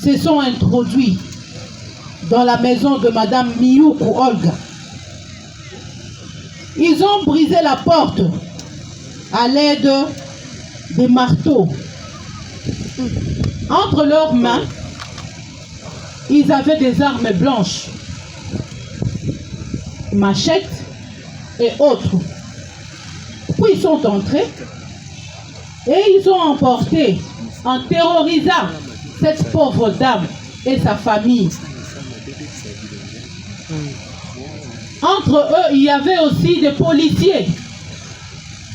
se sont introduits dans la maison de Madame Miyuku Olga. Ils ont brisé la porte à l'aide des marteaux. Entre leurs mains, ils avaient des armes blanches, machettes et autres. Puis ils sont entrés et ils ont emporté, en terrorisant cette pauvre dame et sa famille. Entre eux, il y avait aussi des policiers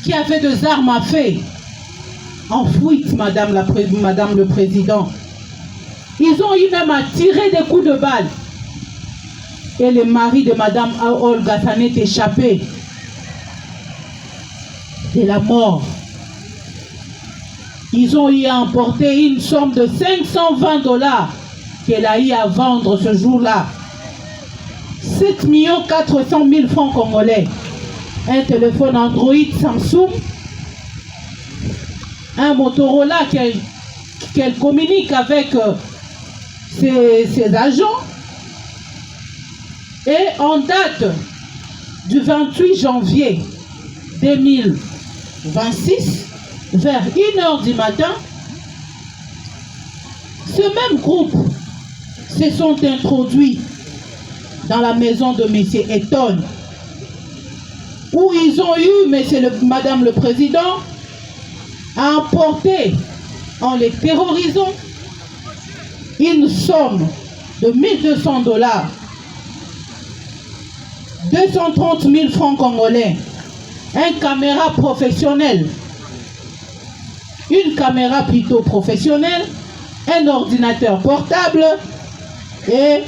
qui avaient des armes à feu en fuite, Madame le Président. Ils ont eu même à tirer des coups de balle. Et le mari de Madame Olga s'en est échappé de la mort. Ils ont eu à emporter une somme de 520 $ qu'elle a eu à vendre ce jour-là. 7 400 000 francs congolais. Un téléphone Android Samsung. Un Motorola qu'elle communique avec ses agents. Et en date du 28 janvier 2026, vers 1h du matin, ce même groupe se sont introduits dans la maison de M. Eton, où ils ont eu, Madame le Président, à emporter, en les terrorisant, une somme de 1200 $, 230 000 francs congolais, une caméra professionnelle, un ordinateur portable, et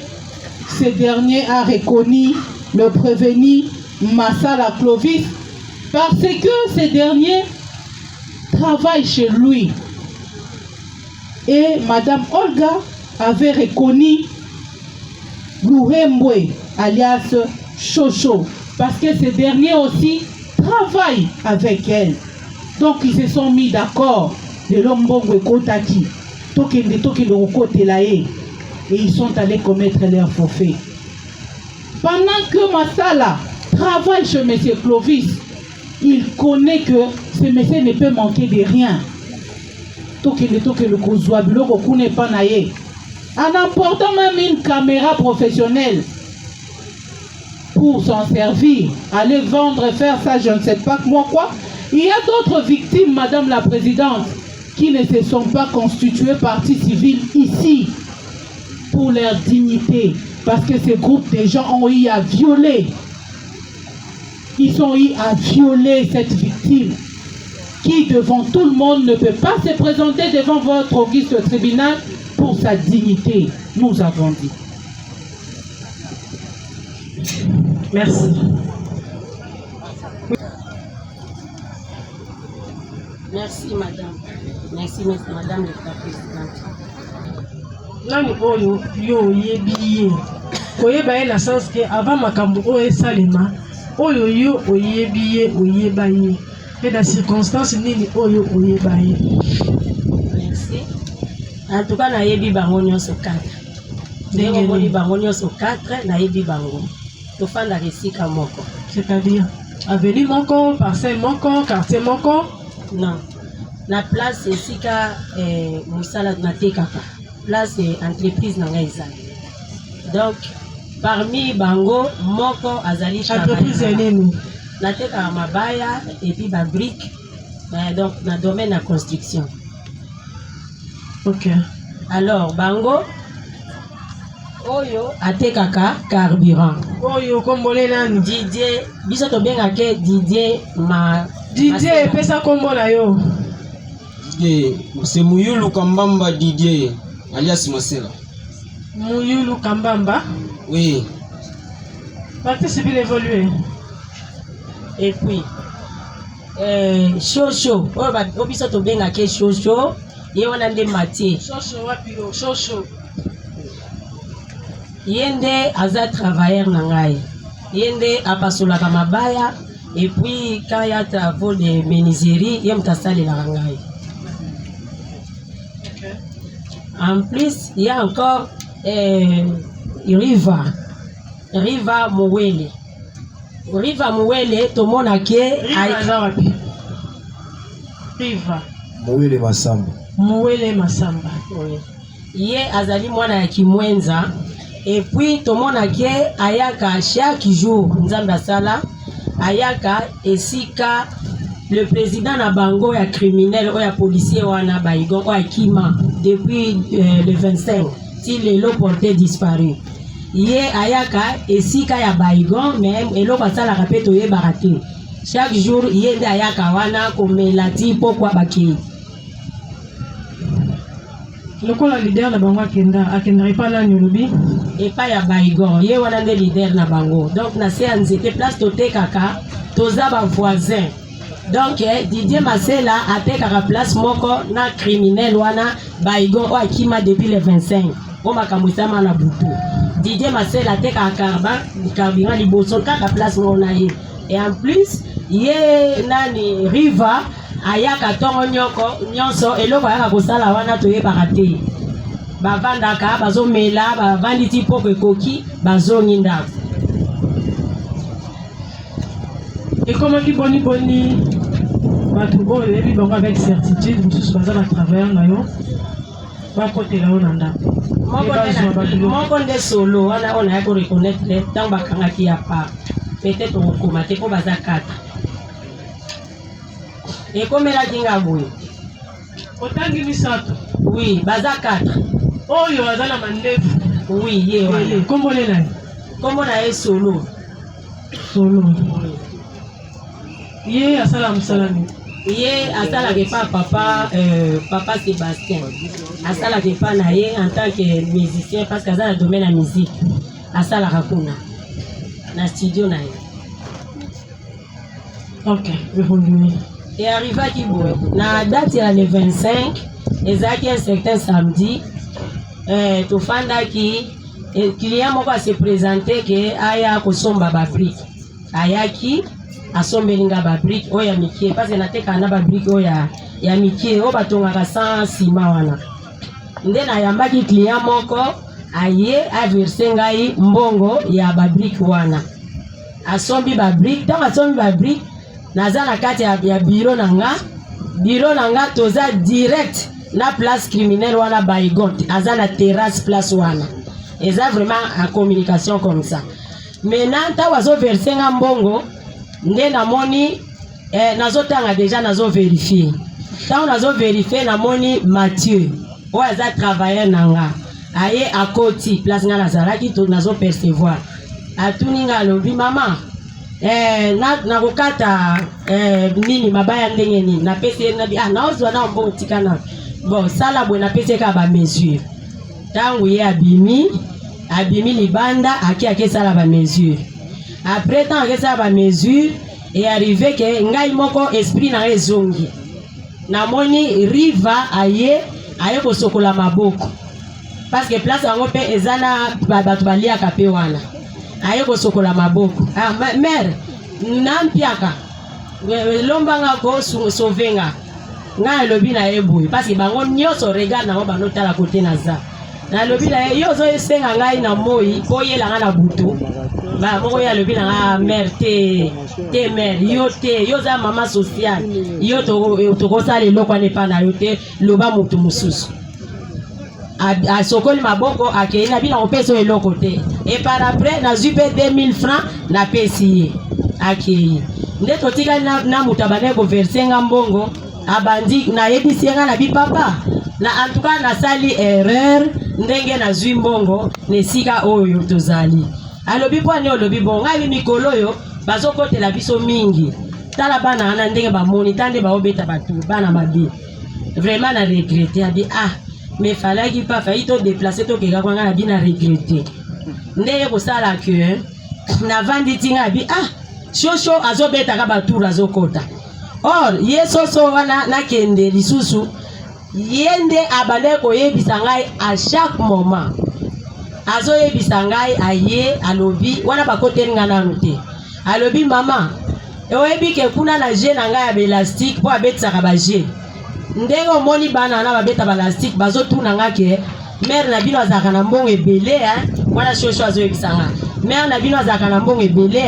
ce dernier a reconnu le prévenu Massala Clovis parce que ce dernier travaille chez lui. Et Madame Olga avait reconnu Louhembwe alias Chocho parce que ce dernier aussi travaille avec elle. Donc ils se sont mis d'accord de l'Ombongwe Kotaki, et ils sont allés commettre leur forfait. Pendant que Massala travaille chez M. Clovis, il connaît que ce monsieur ne peut manquer de rien. En emportant même une caméra professionnelle pour s'en servir, aller vendre et faire ça, je ne sais pas moi quoi. Il y a d'autres victimes, Madame la Présidente, qui ne se sont pas constituées partie civile ici pour leur dignité, parce que ces groupes de gens ont eu à violer. Ils ont eu à violer cette victime qui, devant tout le monde, ne peut pas se présenter devant votre auguste tribunal pour sa dignité. Nous avons dit. Merci. Merci, madame. Merci, madame la présidente. Nani oyo yo yebiye. Koyeba ye na sens que avant makambo oyo esalema, oyo yo oyebiye oyebaye. Et dans circonstances nini oyo oyebaye. Merci. En tout cas, na yebi bango nyonso 4. Ndenge moni bango nyonso 4 na yebi bango. Tofanda resika moko. C'est-à-dire avenue moko, parcelle moko, quartier moko. Non. La place esika musala na tekaka. Place entreprise na ngaisa. Donc parmi bango moko azali entreprise nini? Na tekaka mabaya et puis ba brique. Donc na domaine de la construction. OK. Alors bango oyo atekaka carburant. Oyo kombole nani? Didier biso to bengaka Didier Didier pesa kombo na yo. Didier c'est Muyulu Kambamba Didier. alias Masela. Mouyulu Kambamba. Oui. Parti civil évolué. Et puis, Chocho, obiso to benga ke Chocho, ye wana nde Mathieu. Chocho wapilo, Chocho. Yende aza travailleur na ngai. Yende apasolaka mabaya et puis quand il y a travaux de menuiserie, ye mtasali la ngai. En plus, il y a encore Riva Mouwele. Riva Mouwele, tout le monde a Riva Mouwele Masamba. Oui. Ye azali mwana ya Kimwenza. Et puis tout le monde a ayaka chaque jour Nzamba Sala ayaka esika le président na bango ya criminel ou ya policier wana baigon ou ya kima depuis le 25 si le lot porté disparu. Ye ayaka esika ya baigon mais eloko asala kapeto ye barate. Chaque jour ye nde ayaka wana komelati pokwa baki. Le quoi le leader na bango akenda pas na nyolobi et pas ya baigon ye wana nde leader na bango. Donc na se anzete place tote kaka toza ba voisin. Donc Didier Masela a tekaka place moko na criminel wana baigon o akima depuis le 25 o makamwisama na butu. Didier Masela tekaka carburant liboso kaka place mona ye. Et en plus ye nani Riva ayaka tongo nyonso eloko ayaka kosala wana toyebaka te. Bavandaka bazomela bavandi ti poko ekoki bazongi ndako. Et comment qui boni bato oyo yebi bango avec certitude mosusu baza na travers na yo bakotela yo na ndako moko nde solo wana oyo naya koreconnaitre ntango bakangaki ya part peut-être okokoma te mpo baza 4 ekomelaki nga boye otangi misato. Oui, baza 4 oyo aza na mandefu. Oui, ye wana kombo ne nani? Kombo na ye solo ye asala musalani. Ye asalaka pa papa Sébastien asalaka pa na ye en tant que musicien parce que aza na domaine ya musique asalaka kuna na studio na ye. Ok, évolué. Et arrivaki boye na date ya le 25 ezalaki un certain samedi tofandaki client moko ase présente ke aya kosomba babrique ayaki asombeli nga babrique oyo ya mikie parce que natekaka na babrique oyo ya mikie oyo batongaka sans sima wana. Nde nayambaki client moko aye averse ngai mbongo ya babrique wana asombi babrique. Ntango asombi babrique naza na kati ya bureau na nga toza direct na place criminelle wana baigon aza na terrasse place wana eza vraiment en communication comme ça. Maintenant ntango azoverse nga mbongo nde namoni nazotanga déjà nazoverifie. Ntango nazoverifie namoni Mathieu oyo aza travailleur na nga aye akoti place nga nazalaki to nazopercevoir atuni nga alobi mama nakokata nini mabaya ndenge nini napesi ye nabi naozwa na mbongo tikana bon sala boye napesi ka ba mesure. Ntango ye abimi libanda aki sala ba mesure. Après tant akesala ba mesure et arrivé ke ngai moko esprit na ezongi namoni Riva aye kosokola maboko parce que place yango pe ezana bato baliaka pe wana aye kosokola maboko. Mère nampiaka lombanga ko sauvenga nga lobi na eboy parce que bango nyonso regard na banotala côté naza na lobi na yo zo esenga ngai na moi po yela nga na butu ba moko ya lobi na mère te mère yo za mama social yo to ko sala eloko ne pa na yo te loba mutu mususu a sokoli maboko akei na bina opeso eloko te et par après na zupe 2000 francs na pesi akei nde totika na mutabane ko versenga mbongo abandi na yebisienga na bipapa na en tout cas na sali erreur ndenge na zwi mbongo nesika oyo tozali alobi po ne olobi bon ngai mikolo yo bazokotela biso mingi tala bana na ndenge bamoni tande baobeta batu bana mabe vraiment na regretter abi mais fallait pas failli to déplacer to keka kwanga na bina regretter ndeye ko sala que na vandi tinga bi shosho azobeta ka batura azokota or yesoso wana na kende lisusu yende abale ko yebisa ngai à chaque moment azo yebisa ngai aye alobi wana bakote ngana nute alobi mama oyebi ke kuna na je na ngai ya belastique po abetisa ka ba je ndenge omoni bana na babeta balastique bazotuna nga ke mère na bino azaka na mbongo ebele wana shosho azoyebisa nga mère na bino azaka na mbongo ebele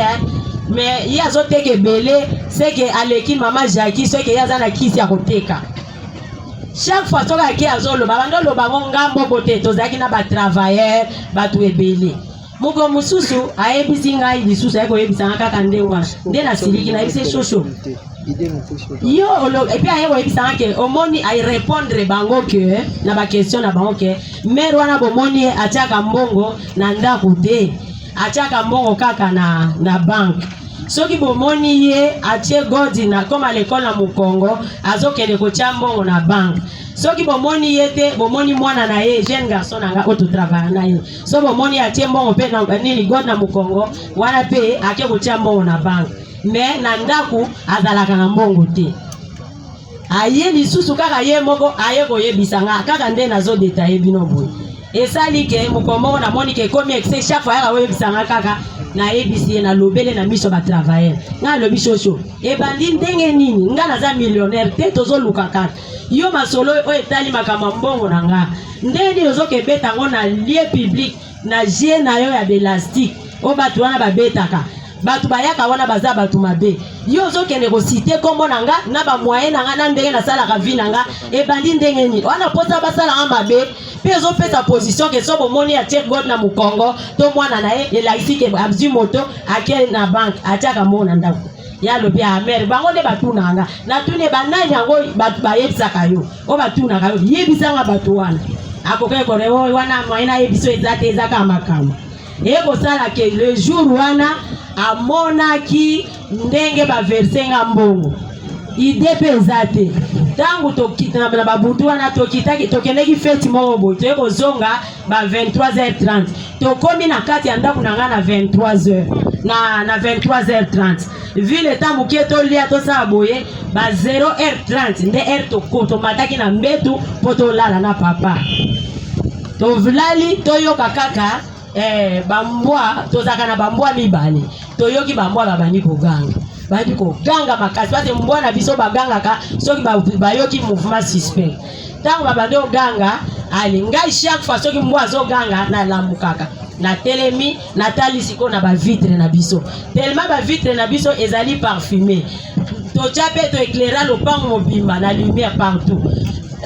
mais ye azoteka ebele seke aleki mama Jackie seke ye aza na kisi ya koteka chaque fois toka ke azoloba bandoloba ngo ngambo bote tozalaki na batravailleur bato ebele moko mosusu ayebisi ngai lisusu ayekoyebisa nga kaka nde na siliki na yebisi shosho yo et puis aye koyebisa nga ke omoni ay répondre bango ke na baquestion na bango ke mère wana bomoni atiaka mbongo na ndako te atiaka mbongo kaka na banque soki bomoni ye atie godi na comme à l'école na Mukongo azokende kotia mbongo na banque soki bomoni ye te bomoni mwana na ye jeune garçon nanga oto travailler na ye so bomoni atie mbongo pe na nini godi na Mukongo wana pe ake kotia mbongo na banque mais na ndako azalaka na mbongo te aye lisusu kaka ye moko aye koyebisa nga kaka nde nazo détailler bino boye esali ke Mukongo na moni ke komi excès chaque fois akoyebisa nga kaka na ebisi na lobele na miso ba travailler nga lobi shosho e bandi ndenge nini nga naza millionnaire te tozo luka kaka yo masolo o etali makama mbongo na nga ndeni ozoke beta ngo na lieu public na je na yo ya belastique o batu wana babetaka batu bayaka wana baza batu mabe yo ozokende ko citer kombo na nga na ba moyen na nga na ndenge na sala ka vi na nga e bandi ndenge nini wana posa basala nga mabe pe zo pesa position ke so bomoni atie god na Mukongo to mwana na ye elaisike abzi moto ake na bank atiaka mona ndako ya lobi a mère bango de batuna nga na tune banani yango batu bayebisa kayo o batuna kayo yebisa nga batu wana akoke ko rewo wana moina yebiso ezate ezaka makama eko sala ke le jour wana amonaki ndenge ba verser nga mbongo ide pe ezate tangu tokita na babutu wana tokitaki tokendeki feti moko boy toko zonga ba 23h30 tokomi na kati ya ndako na nga na 23h na 23h30 vile tamu keto lia to sa boye ba 0h30 nde r to mataki na mbetu poto lala na papa to vlali to yoka kaka bambwa tozaka na bambwa mibale toyoki bambwa babani koganga bandi koganga makasi bate mbwana biso baganga ka soki bayoki mouvement suspect tango babandi oganga ali ngai chaque fois soki mbwa zo ganga na lamukaka na telemi na tali siko na ba vitre na biso tellement ba vitre na biso ezali parfumé to chape to éclairer le pan mobimba na lumière partout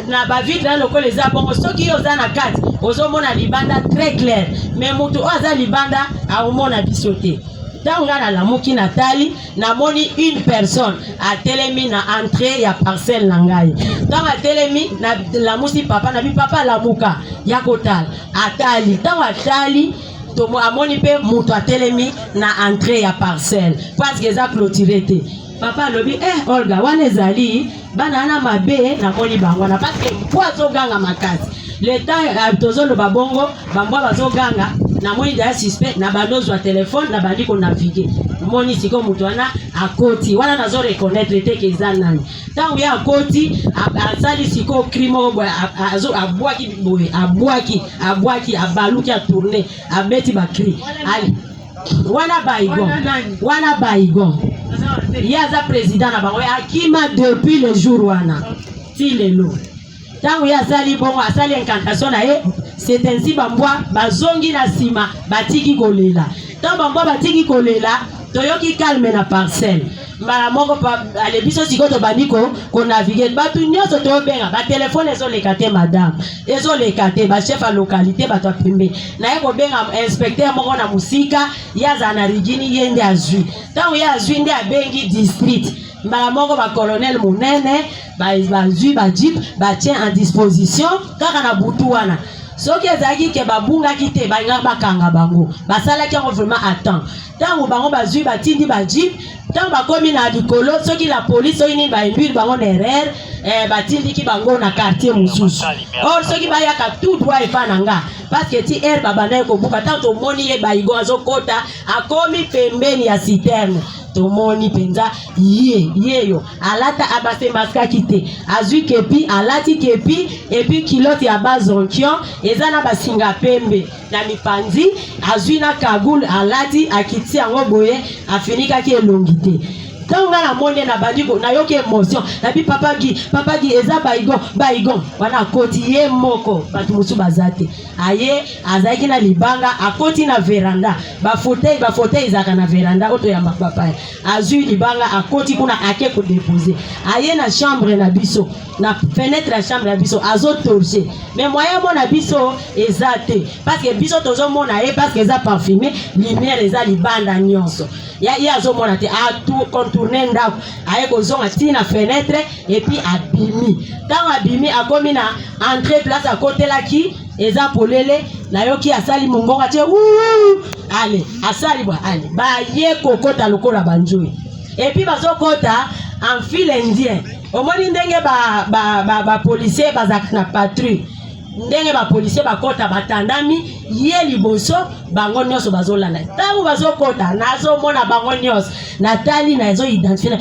na ba vitre na ko les abongo soki yo za na kati ozomona libanda très clair mais mutu oza libanda aomona biso te tanga na lamuki natali na moni une personne a telemi na entrée ya parcelle na ngai tanga telemi na la musi papa na bi papa lamuka ya kotala atali tanga atali to amoni pe mutu a telemi na entrée ya parcelle parce que za clôturé te papa lobi Olga wana ezali bana na mabe na moni bango na parce que poizo ganga makasi le temps tozolo babongo bambwa bazoganga na moni da suspect na banozo wa téléphone na bandi ko naviguer moni siko mutu wana akoti wana nazo reconnaître te ke zanani tangu ya akoti asali siko crime bo azo abwaki boye abwaki abaluki a tourner abeti ba cri ali wana baigon yaza président na bango akima depuis le jour wana ti lelo tangu ya sali bongo asali incantation na ye c'est ainsi bambwa bazongi na sima batiki kolela tant bambwa batiki kolela toyoki calme na parcelle mbala moko pa ale biso siko to bandiko ko naviguer batu nyonso to benga ba téléphone ezo lekate madame ezo lekate ba chef à localité bato pembe na ye ko benga inspecteur moko na musika yaza na rigini yende azui tangu ya azui nde abengi district mbala moko ba colonel munene ba zui ba jeep ba tient en disposition kaka na butu wana soki ezalaki ke babungaki te balinga bakanga bango basalaki yango vraiment attend ntango bango bazwi batindi bajip ntango bakomi na likolo soki la police soki nini bayimbili bango na erreur batindiki bango na quartier mosusu or soki bayaka tout droit epa na nga parce que ti air babanda ekobuka ntango tomoni ye bayigo azokota akomi pembeni ya citerne tomoni penza yeyo alata abase maskaki te azwi kepi alati kepi epi kilote ya bazonkion eza na basinga pembe na mipanzi azwi na kagul alati akiti yango boye afinikaki elongi te ntango nga na monde na bandiko nayoki émotion nabi papa gi eza baigon wana akoti ye moko bato mosusu baza te aye azalaki na libanga akoti na veranda bafauteuil ezalaka na veranda oyo toyamba papa azwi libanga akoti kuna ake kodepose aye na chambre na biso na fenêtre ya chambre na biso azotorche mais moyen mona biso eza te parce que biso tozomona ye parce que eza parfumé lumière eza libanda nyonso ye azomona te atourne ndako aye kozonga tina fenêtre et puis abimi ntango abimi akomi na entrée place akotelaki eza polele nayoki asali mongonga te ale asali bwa ale baye kokota lokola banjoi et puis bazokota en file indien omoni ndenge ba policier bazaka na patrouille ndenge ba policier bakota batandami ye liboso bango nyonso bazolanda ntango bazokota nazomona bango nyonso natali na ezo identifier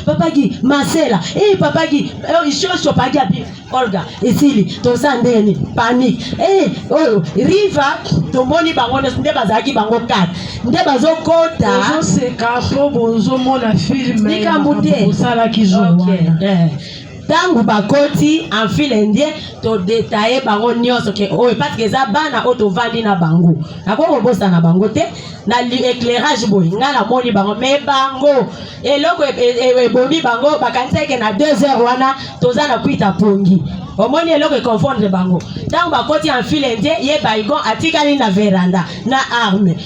papa gi masela papa gi shosho pagi abi Olga esili tosandeni panique riva tomoni bango nyonso nde bazaki bango kata nde bazokota ozoseka po bozomona film osala kizowana tangu bakoti en file indien to détailler bango nyonso ke oyo parce que eza bana oyo tovandi na bango nakoko bosa na bango te na éclairage boye nga na moni bango mais bango eloko ebomi bango bakanisaki na 2 heures wana toza na kuita pongi omoni eloko econfondre bango ntango bakoti en file indien ye baigon atikali na veranda na arme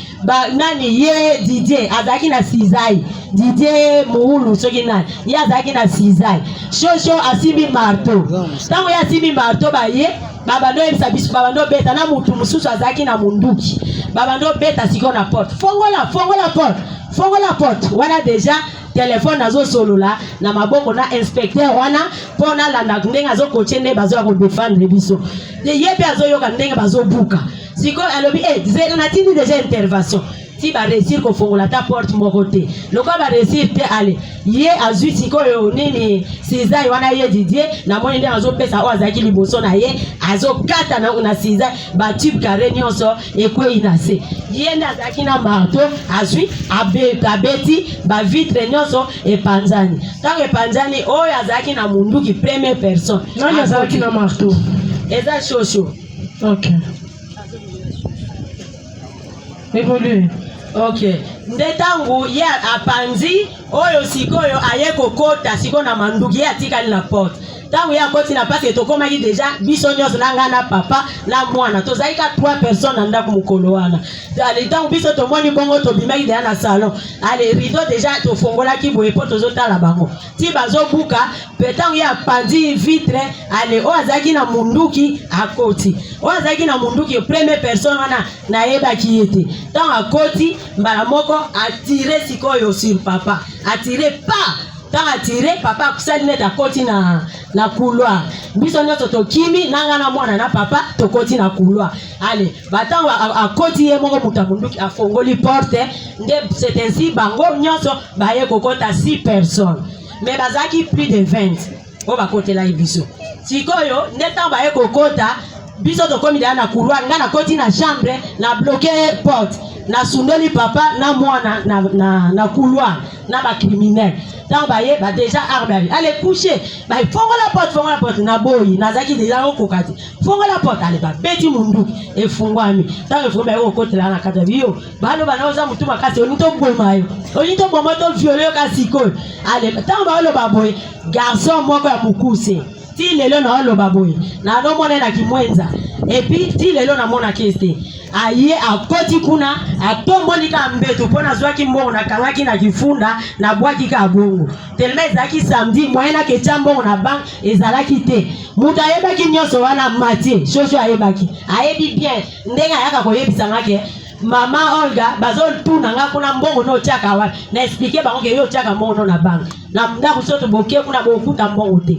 nani ye Didier azalaki na sizai Didier muhulu soki nani ye azalaki na sizai shosho asimbi marteau ntango ye asimbi marteau baye babando yebisa biso babando beta na mutu mosusu azalaki na munduki babando beta siko na porte fongola porte wana deja téléphone azosolola na maboko na inspecteur wana pona landa ndenge azokoche nde bazoya kodefendre biso ye pe azoyoka ndenge bazobuka siko alobi natindi deja intervention si ba réussir ko fongola ta porte moko te loko ba réussir te ale ye azwi sikoyo nini sizai wana ye Didier na moni nde azopesa o azaki liboso na ye azokata na sizai ba tube carré nyonso ekwe inase ye nde azaki na marteau azwi abeti ba vitre nyonso epanzani tango epanzani oyo azaki na munduki première personne nani azaki na marteau eza shosho okay évolue ok nde tangu ye apanzi oyo sikoyo aye kokota siko na manduki ye atikali na porte tangu ye akoti na pasi tokomaki deja biso nyonso na nga na papa na mwana tozalaki ka 3 personnes na ndako mokolo wana ale tangu biso tomoni bongo tobimaki deja na salon ale rideau deja tofongolaki boye po tozotala bango ti bazobuka pe tangu ye apanzi vitre ale oyo azalaki na munduki akoti oyo azalaki na munduki première personne wana nayebaki ye te tango akoti mbala moko atire sikoyo sur papa atire pa tant attiré papa kusali net akoti na couloir biso nyoto tokimi nanga na mwana na papa tokoti na couloir allez batango akoti ye moko mutamunduki afongoli porte nde c'est ainsi bango nyoso baye kokota 6 personnes mais bazaki plus de 20 o bakotela biso sikoyo nde tant baye kokota biso tokomi na couloir nga na koti na chambre na bloquer porte na sundoli papa na mwana na couloir na ba criminel tant baye ba déjà armé allez coucher ba fongola la porte na boyi na zaki déjà okokati fongola porte allez ba beti mundu efungwami tant efungwa ba okotela na kata bio balo bana oza mutuma kasi onito bomayo onito bomoto violer ka siko allez tant ba lo ba boy garçon moko ya mukuse ti lelo na oloba boye na nomona na kimwenza et puis ti lelo na mona keste aye akoti kuna atomboli ka mbeto pona zwaki mbongo na kangaki na kifunda na bwaki ka bongo tellement ezaki samedi moyena ke chambo na bank ezalaki te muta yebaki nyoso wana Mathieu shosho ayebaki ayebi bien ndenga yaka koyebisa ngake mama Olga bazol tuna nga kuna mbongo no chaka wa na expliquer bango ke yo chaka mbongo na bank na mnda kusoto boke kuna bokuta mbongo te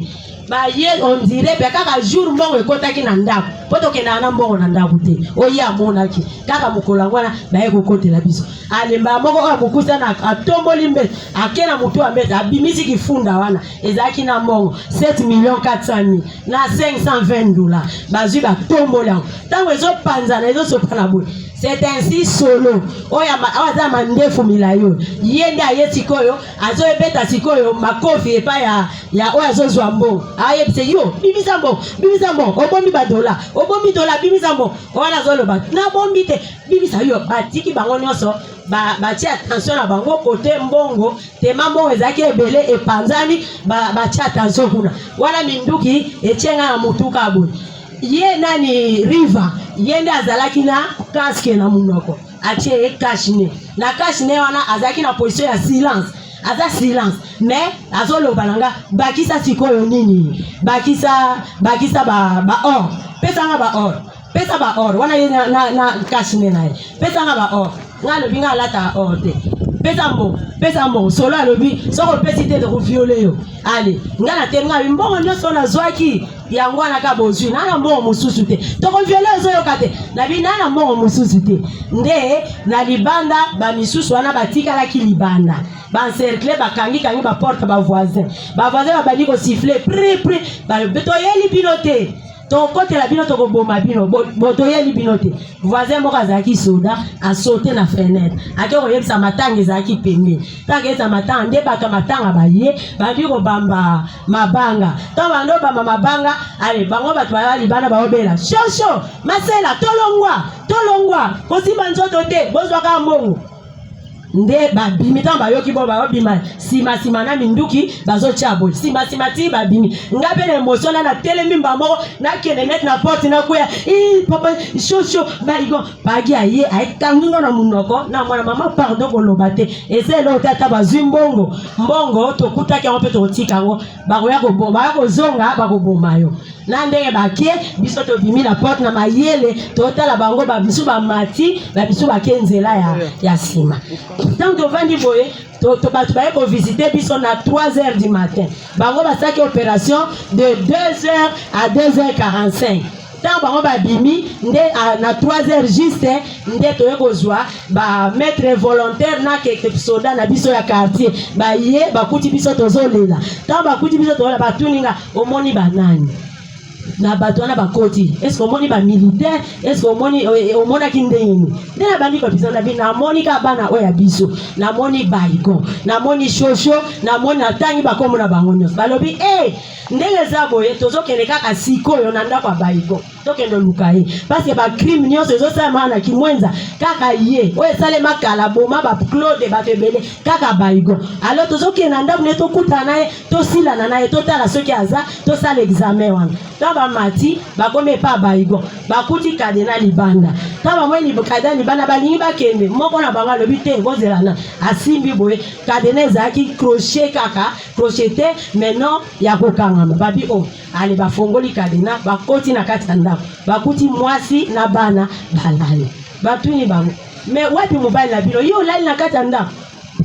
ba ye on dirait pe kaka jour mbongo ekotaki na ndako poto ke na mbongo na ndako te oyi amonaki kaka mukolangwana ba ye kokotela biso alemba moko oya kokusa na atomboli mbe akena mutu ambe abimisi kifunda wana ezaki na mbongo 7,400,000 na $520 bazwi ba tombola tango ezopanzana ezosopana boye. C'est ainsi solo oya aza mandefu milayo yende ayetikoyo azoebeta sikoyo makofi epa ya oya zozwa mbongo ayebise yo bimisa mbongo obombi $, obombi $, bimisa mbongo wana zoloba na bombi te bimisa yo batiki bango nyonso batia attention na bango kote mbongo tema mbongo ezaki ebele epanzani batia attention kuna wana minduki etienga na mutuka boye ye nani Riva yende azalaki na casque na munoko atie kashine na kashine wana azalaki na position ya silence aza silence mais azoloba nanga bakisa sikoyo nini bakisa ba or pesa ba or wana ye na kashine naye pesa nga ba or ngalo binga lata or te pesa mbongo solo alobi soko pesi te de violer yo allez ngana tenga mbongo nyonso na zwaki yango wana ka bozwi na mbongo mususu te to ko violer zo yokate na bina mbongo mususu te nde na libanda ba misusu wana batika la ki libanda ba encercler ba kangi ba porte ba voisin ba bali ko siffler pri ba beto yeli binote to kote la bino to ko boma bino boto yeli binote voisin mo kazaki soda a sauter na fenêtre akeko yebisa matanga ezaki pembe taka eza matanga nde baka matanga baye bandi ko bamba mabanga to bando bamba mabanga ale bango batu bali bana baobela shosho masela tolongwa kosimba nzoto te bozwa ka mbongo nde babimi tan bayoki bo babima sima na minduki bazotia boy sima ti babimi ngabe na emotion na telemi mbamo na kene net na porte na kuya papa shosho baigo bagi aye aikangunga na munoko na mwana mama pardon koloba te ezelo tata bazwi mbongo tokutaki ngo pe totika ngo bakoya kozonga bakoboma yo na ndenge bakie biso to bimi na porte na mayele totala bango babisu ba mati babisu bakenzela ya sima. Tant que vandi boye to batu baye ko visiter biso na 3h du matin bango basaki opération de 2h à 2h45 tant bango babimi nde na 3h juste nde toye kozwa ba maître volontaire na quelques soldats na biso ya quartier baye bakuti biso tozolela tant bakuti biso tozolela batuninga omoni banani na batwana bakoti est-ce qu'on moni ba militaire est-ce qu'on moni omona kindeni ndena bandi ko bizana bi na moni ka bana oya biso na moni baigo na moni shosho na moni atangi bakomo na bangonyo balobi ndenge za boye tozokende kaka sikoyo na ndako baigo tokendo lukaye parce que ba crime nyonso ezosama na kimwenza kaka ye oyo sale makala boma ba Claude batebele kaka baigo alors tozokenda ndako ne tokutana naye tosilana naye totala soki aza tosala examen wana taba mati bakome pa baigo bakuti kadena libanda taba mweni kadena libanda balingi bakende moko na bango lobi te bozelana asimbi boye kadena ezaki crochet kaka crocheté maintenant ya kokangama babi ale bafongoli kadena bakoti na kati ya ndako bakuti mwasi na bana balali batuni bango mais wapi mobile na bino yo lali na kati ya ndako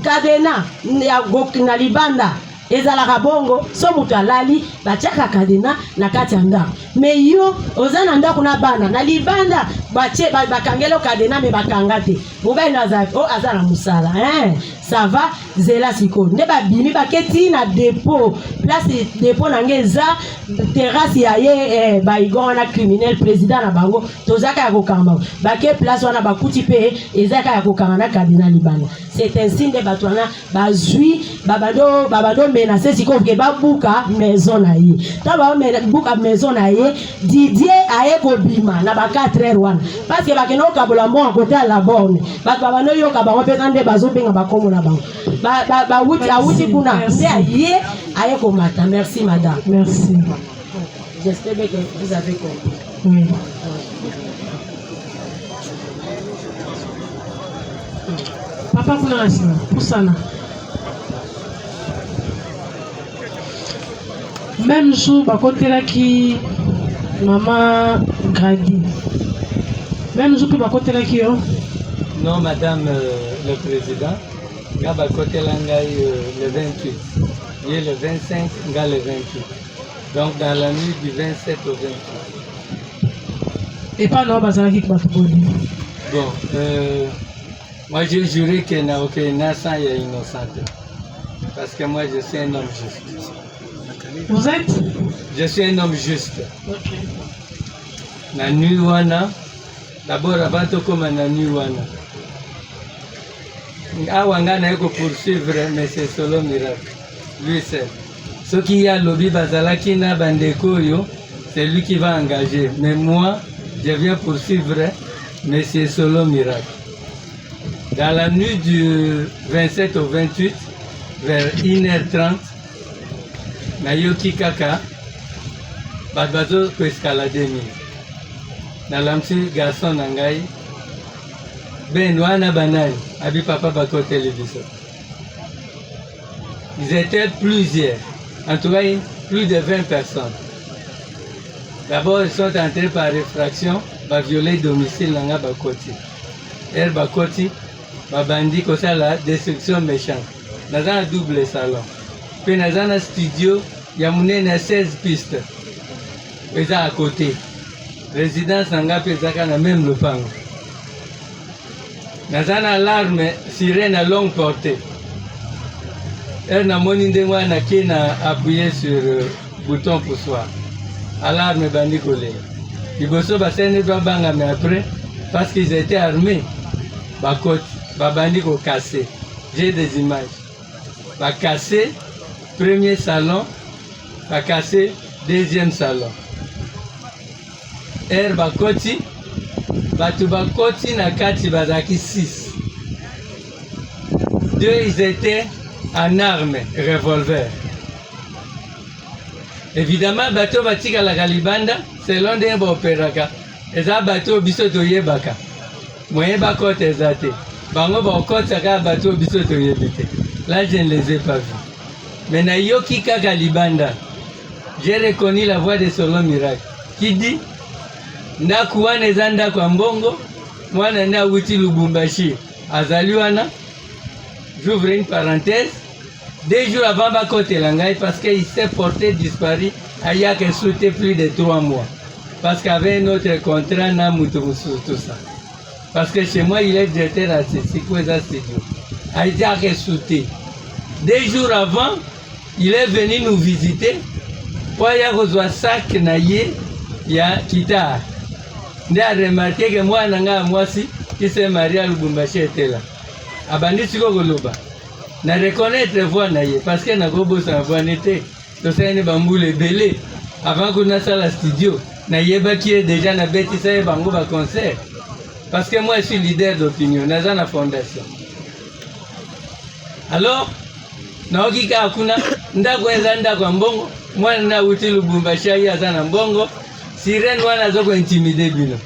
kadena ya na libanda ezalaka bongo so mutu alali batiaka kadena na kati ya ndako mais yo oza na ndako na bana na libanda batie bakangelo kadena me bakanga te mobile na zaki aza na musala ça va zela siko nde babimi baketi na dépôt place dépôt nangeza terrasse ya ye baigo wana criminel président na bango tozaka ya kokamba bake place wana bakuti pe ezaka ya kokanga na kadena libanda c'est ainsi nde batwana bazui babado menacer siko ke babuka maison na ye taba buka maison na ye Didier aye kobima na ba 4h wana parce que bakeno kabola mbongo côté à la borne babano yo kabango pesa nde bazobenga bakomo na bango ba wuti kuna nde aye komata. Merci madame. Merci. J'espère bien que vous avez compris. Oui. Papa kuna asina pusana. Même jour bakotelaki maman Grady. Même jour bakotelaki yo. Non, Madame le Président, nga bakotela ngai le 28. Et le 25, nga le 28. Donc dans la nuit du 27 au 28. Et pas non bazalaki batuboni. Bon, moi j'ai juré qu'il n'y a aucun innocent et innocent. Parce que moi je suis un homme juste. Vous êtes? Je suis un homme juste. Ok. Na nuit wana, d'abord avant de commencer na nuit wana. Awa nga na yeko poursuivre mais c'est solo miracle. Lui seul. Ce qui a lobby bazalaki na bandeko yo, c'est lui qui va engager. Mais moi, je viens poursuivre mais c'est solo miracle. Dans la nuit du 27 au 28, vers 1h30, na yoki kaka, badbazo ko escalader mi. Na lamsi garçon na ngai, ben wana banani, abi papa bakote le biso. Ils étaient plusieurs, en tout cas plus de 20 personnes. D'abord ils sont entrés par effraction, ba violer domicile nanga bakoti. Er bakoti, ba bandi kosa la destruction méchante. Naza un double salon. Puis naza un studio, ya munene 16 pistes. Pesa à côté. Résidence nanga pesa na même le pango. Naza une alarme sirène à longue portée. Elle n'a moni ndengwa na kina appuyé sur bouton poussoir. Alarme bandi collé. Liboso basene doit banga mais après parce qu'ils étaient armés. Bakot, babandi ko cassé. J'ai des images. Ba cassé premier salon, ba cassé deuxième salon. Er bakoti, batu bakoti na kati bazaki 6. Deux ils étaient en armes, revolver. Évidemment, bateau batika la galibanda, selon des opéraka. Eza bateau biso toyebaka. Moyen bakote ezate. Bango bakote ka bateau biso toyebite. Là, je ne les ai pas vus. Mais na yoki kaka libanda, j'ai reconnu la voix de Solo Miracle qui dit ndaku wana eza ndako ya mbongo, mwana nde awuti Lubumbashi azali wana. J'ouvre une parenthèse. 2 jours avant bakotela ngai parce qu'il s'est porté disparu, il y a que sauté plus de 3 mois. Parce qu'avec notre contrat, na mutumusu tout ça. Parce que chez moi, il est directeur artistique, Kweza Studio. Il a que sauté. 2 jours avant, il est venu nous visiter. Pour y avoir un sac naïe, il y a Kita. Il a remarqué que moi, moi aussi, qui s'est marié à Lubumbashi était là. Abandi Siko Goloba. Na reconnaître voix naïe parce que na gobo sa voix n'était. Donc ça n'est bamboule belé. Avant qu'on a ça la studio, naïe qui est déjà na bêti ça et bango ba concert. Parce que moi je suis leader d'opinion, na za na fondation. Alors, na okika akuna ndako eza ndako mbongo, mwana na uti Lubumbashi ya za na mbongo, sirène wana zoko intimider bino.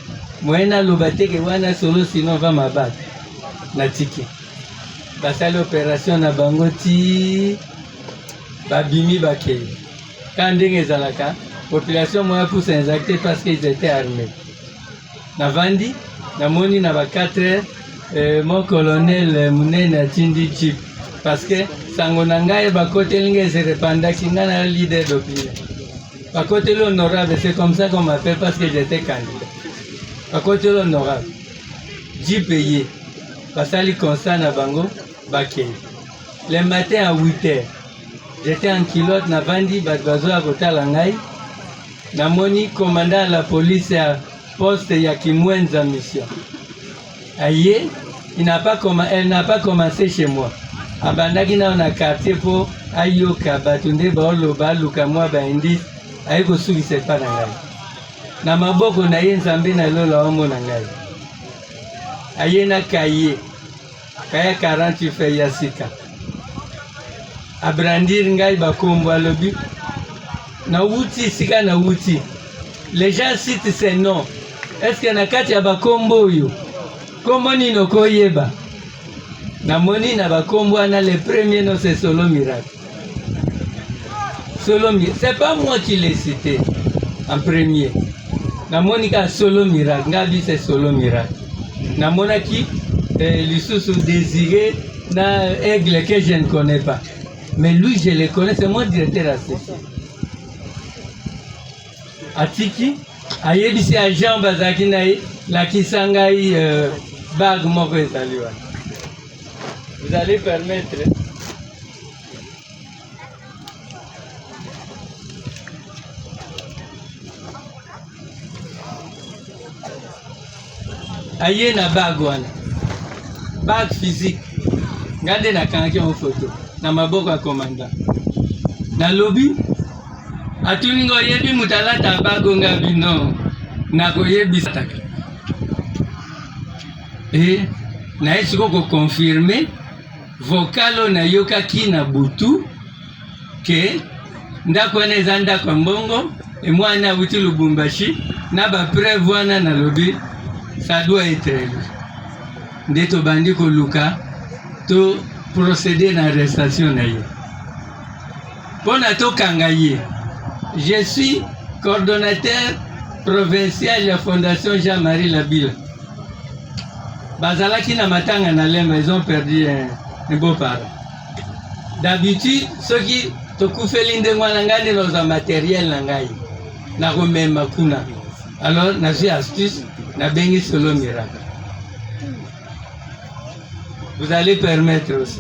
Mwana lobateke wana solo sinon va mabata. Na tiki. Basali opération na bango ti babimi bakei. Quand ndenge ezalaka, population moya pousse exacté parce qu'ils étaient armés. Na vandi, na moni na ba 4 heures, mon colonel munene atindi chip parce que sango na ngai bakoteli ngai se repandaki nga na leader d'opinion. Bakoteli honorable, c'est comme ça qu'on m'appelle parce que j'étais candidat. Bakoteli honorable. J'ai payé. Basali constat na bango. Le matin à 8 heures, j'étais en kilote na vandi badbazo à kota langai. Na moni commandant la police à poste ya Kimwenza mission. Aïe, elle n'a pas commencé chez moi. Abandaki na na quartier pour ayoka batunde baolo baluka moi ba indice ayeko suki c'est pas nangai. Na maboko na ye nzambe na lola omo nangai. Aïe na kaye. Kaya 48 fait Yassika. Abrandir ngai bakombo alobi na wuti sika na wuti. Les gens citent ses noms. Est-ce que na kati ya bakombo yo? Kombo nino koyeba? Na moni na bakombo wana le premier nom c'est Solo Miracle. Solo Miracle. C'est pas moi qui l'ai cité en premier. Na monika Solo Miracle. Ngabi c'est Solo Miracle. Na monaki Lisusu Désiré na Aigle que je ne connais pas. Mais lui je le connais, c'est mon directeur associé. Atiki ayebisi agent bazaki naye la kisangai bag moko ezali wana. Vous allez permettre aye na bag wana, bag physique ngande na kanaki en photo na maboko ya commandant na lobby atuningo yebi mutalata bago ngabi no na koyebi sataka na esiko ko confirmer vocalo na yoka ki na butu ke ndako ene zanda kwa mbongo et mwana wuti Lubumbashi na ba preuve wana na lobby ça doit être ndeto bandi ko luka to procéder na arrestation na ye pona to kangaye. Je suis coordonnateur provincial de la Fondation Jean-Marie Labille. Bazalaki na matanga na lemba, ils ont perdu un beau-parent. D'habitude, ceux qui tokufeli ndengwa nangani dans un matériel nangai. Na remema kuna. Alors, na j'ai astuce, na bengi Solo Miracle. Vous allez permettre aussi.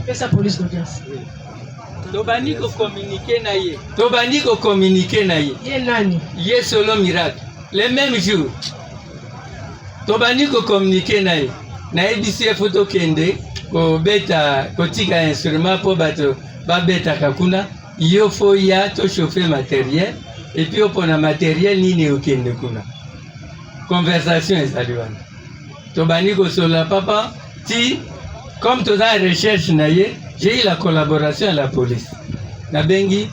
Et sa police d'audience. Tobandi ko communiquer na ye. Tobandi ko communiquer na ye. Ye nani? Ye Solo Miracle. Le même jour. Tobandi ko communiquer na ye. Na ebisi photo kende ko beta ko tika instrument po bato ba beta kakuna. Yo fo ya to chauffer matériel et puis opona matériel nini okende kuna. Conversation ezaliwana. Tobandi ko sola papa ti comme tu as recherche na ye. J'ai eu la collaboration à la police. Na bengi